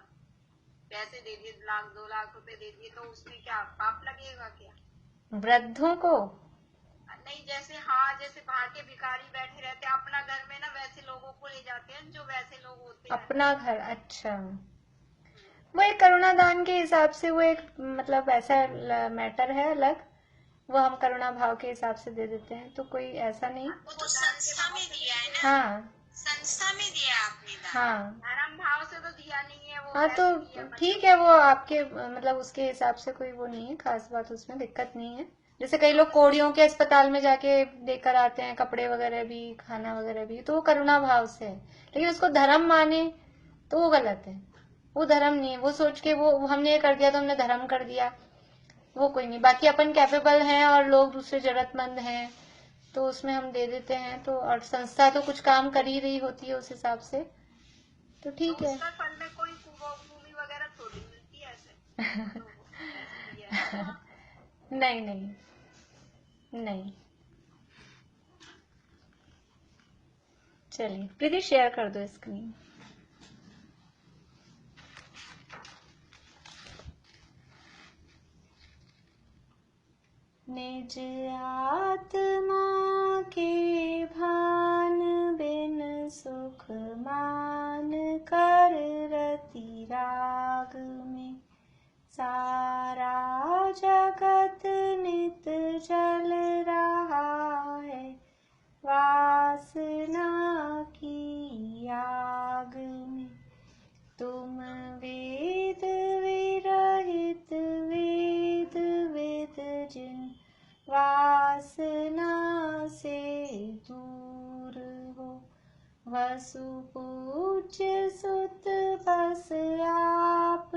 पैसे दे दिए, 1-2 लाख रुपए दे दिए, तो उसमें क्या पाप लगेगा क्या? वृद्धों को नहीं, जैसे हाँ, जैसे बाहर के भिखारी बैठे रहते हैं अपना घर में ना, वैसे लोगों को ले जाते हैं जो वैसे लोग होते हैं अपना घर। अच्छा, वो एक करुणा दान के हिसाब से, वो एक मतलब ऐसा मैटर है अलग, वो हम करुणा भाव के हिसाब से दे देते हैं, तो कोई ऐसा नहीं। वो तो संस्था में दिया है ना। हाँ संस्था में दिया आपने दान, हाँ धर्म भाव से तो दिया नहीं है वो। हाँ, तो वैसे दिया, ठीक है, वो आपके मतलब उसके हिसाब से कोई वो नहीं है, खास बात उसमें दिक्कत नहीं है। जैसे कई लोग कोड़ियों के अस्पताल में जाके देकर आते हैं, कपड़े वगैरह भी, खाना वगैरह भी, तो वो करुणा भाव से है, लेकिन उसको धर्म माने तो वो गलत है, वो धर्म नहीं है, वो सोच के वो हमने ये कर दिया तो हमने धर्म कर दिया, वो कोई नहीं। बाकी अपन कैपेबल हैं और लोग दूसरे जरूरतमंद हैं तो उसमें हम दे देते हैं, तो और संस्था तो कुछ काम कर ही रही होती है उस हिसाब से, तो ठीक है। उसका फल में कोई भूमि वगैरह थोड़ी मिलती है ऐसे। नहीं नहीं नहीं। चलिए प्रीति शेयर कर दो स्क्रीन। निज आत्मा के भान बिन सुख मान कर रति राग में, सारा जगत नित जल रहा है वासना की आग में। तुम वेद विरहित वेद वेद जिन वासना से दूर हो, वसु पूज्य सुत बस आप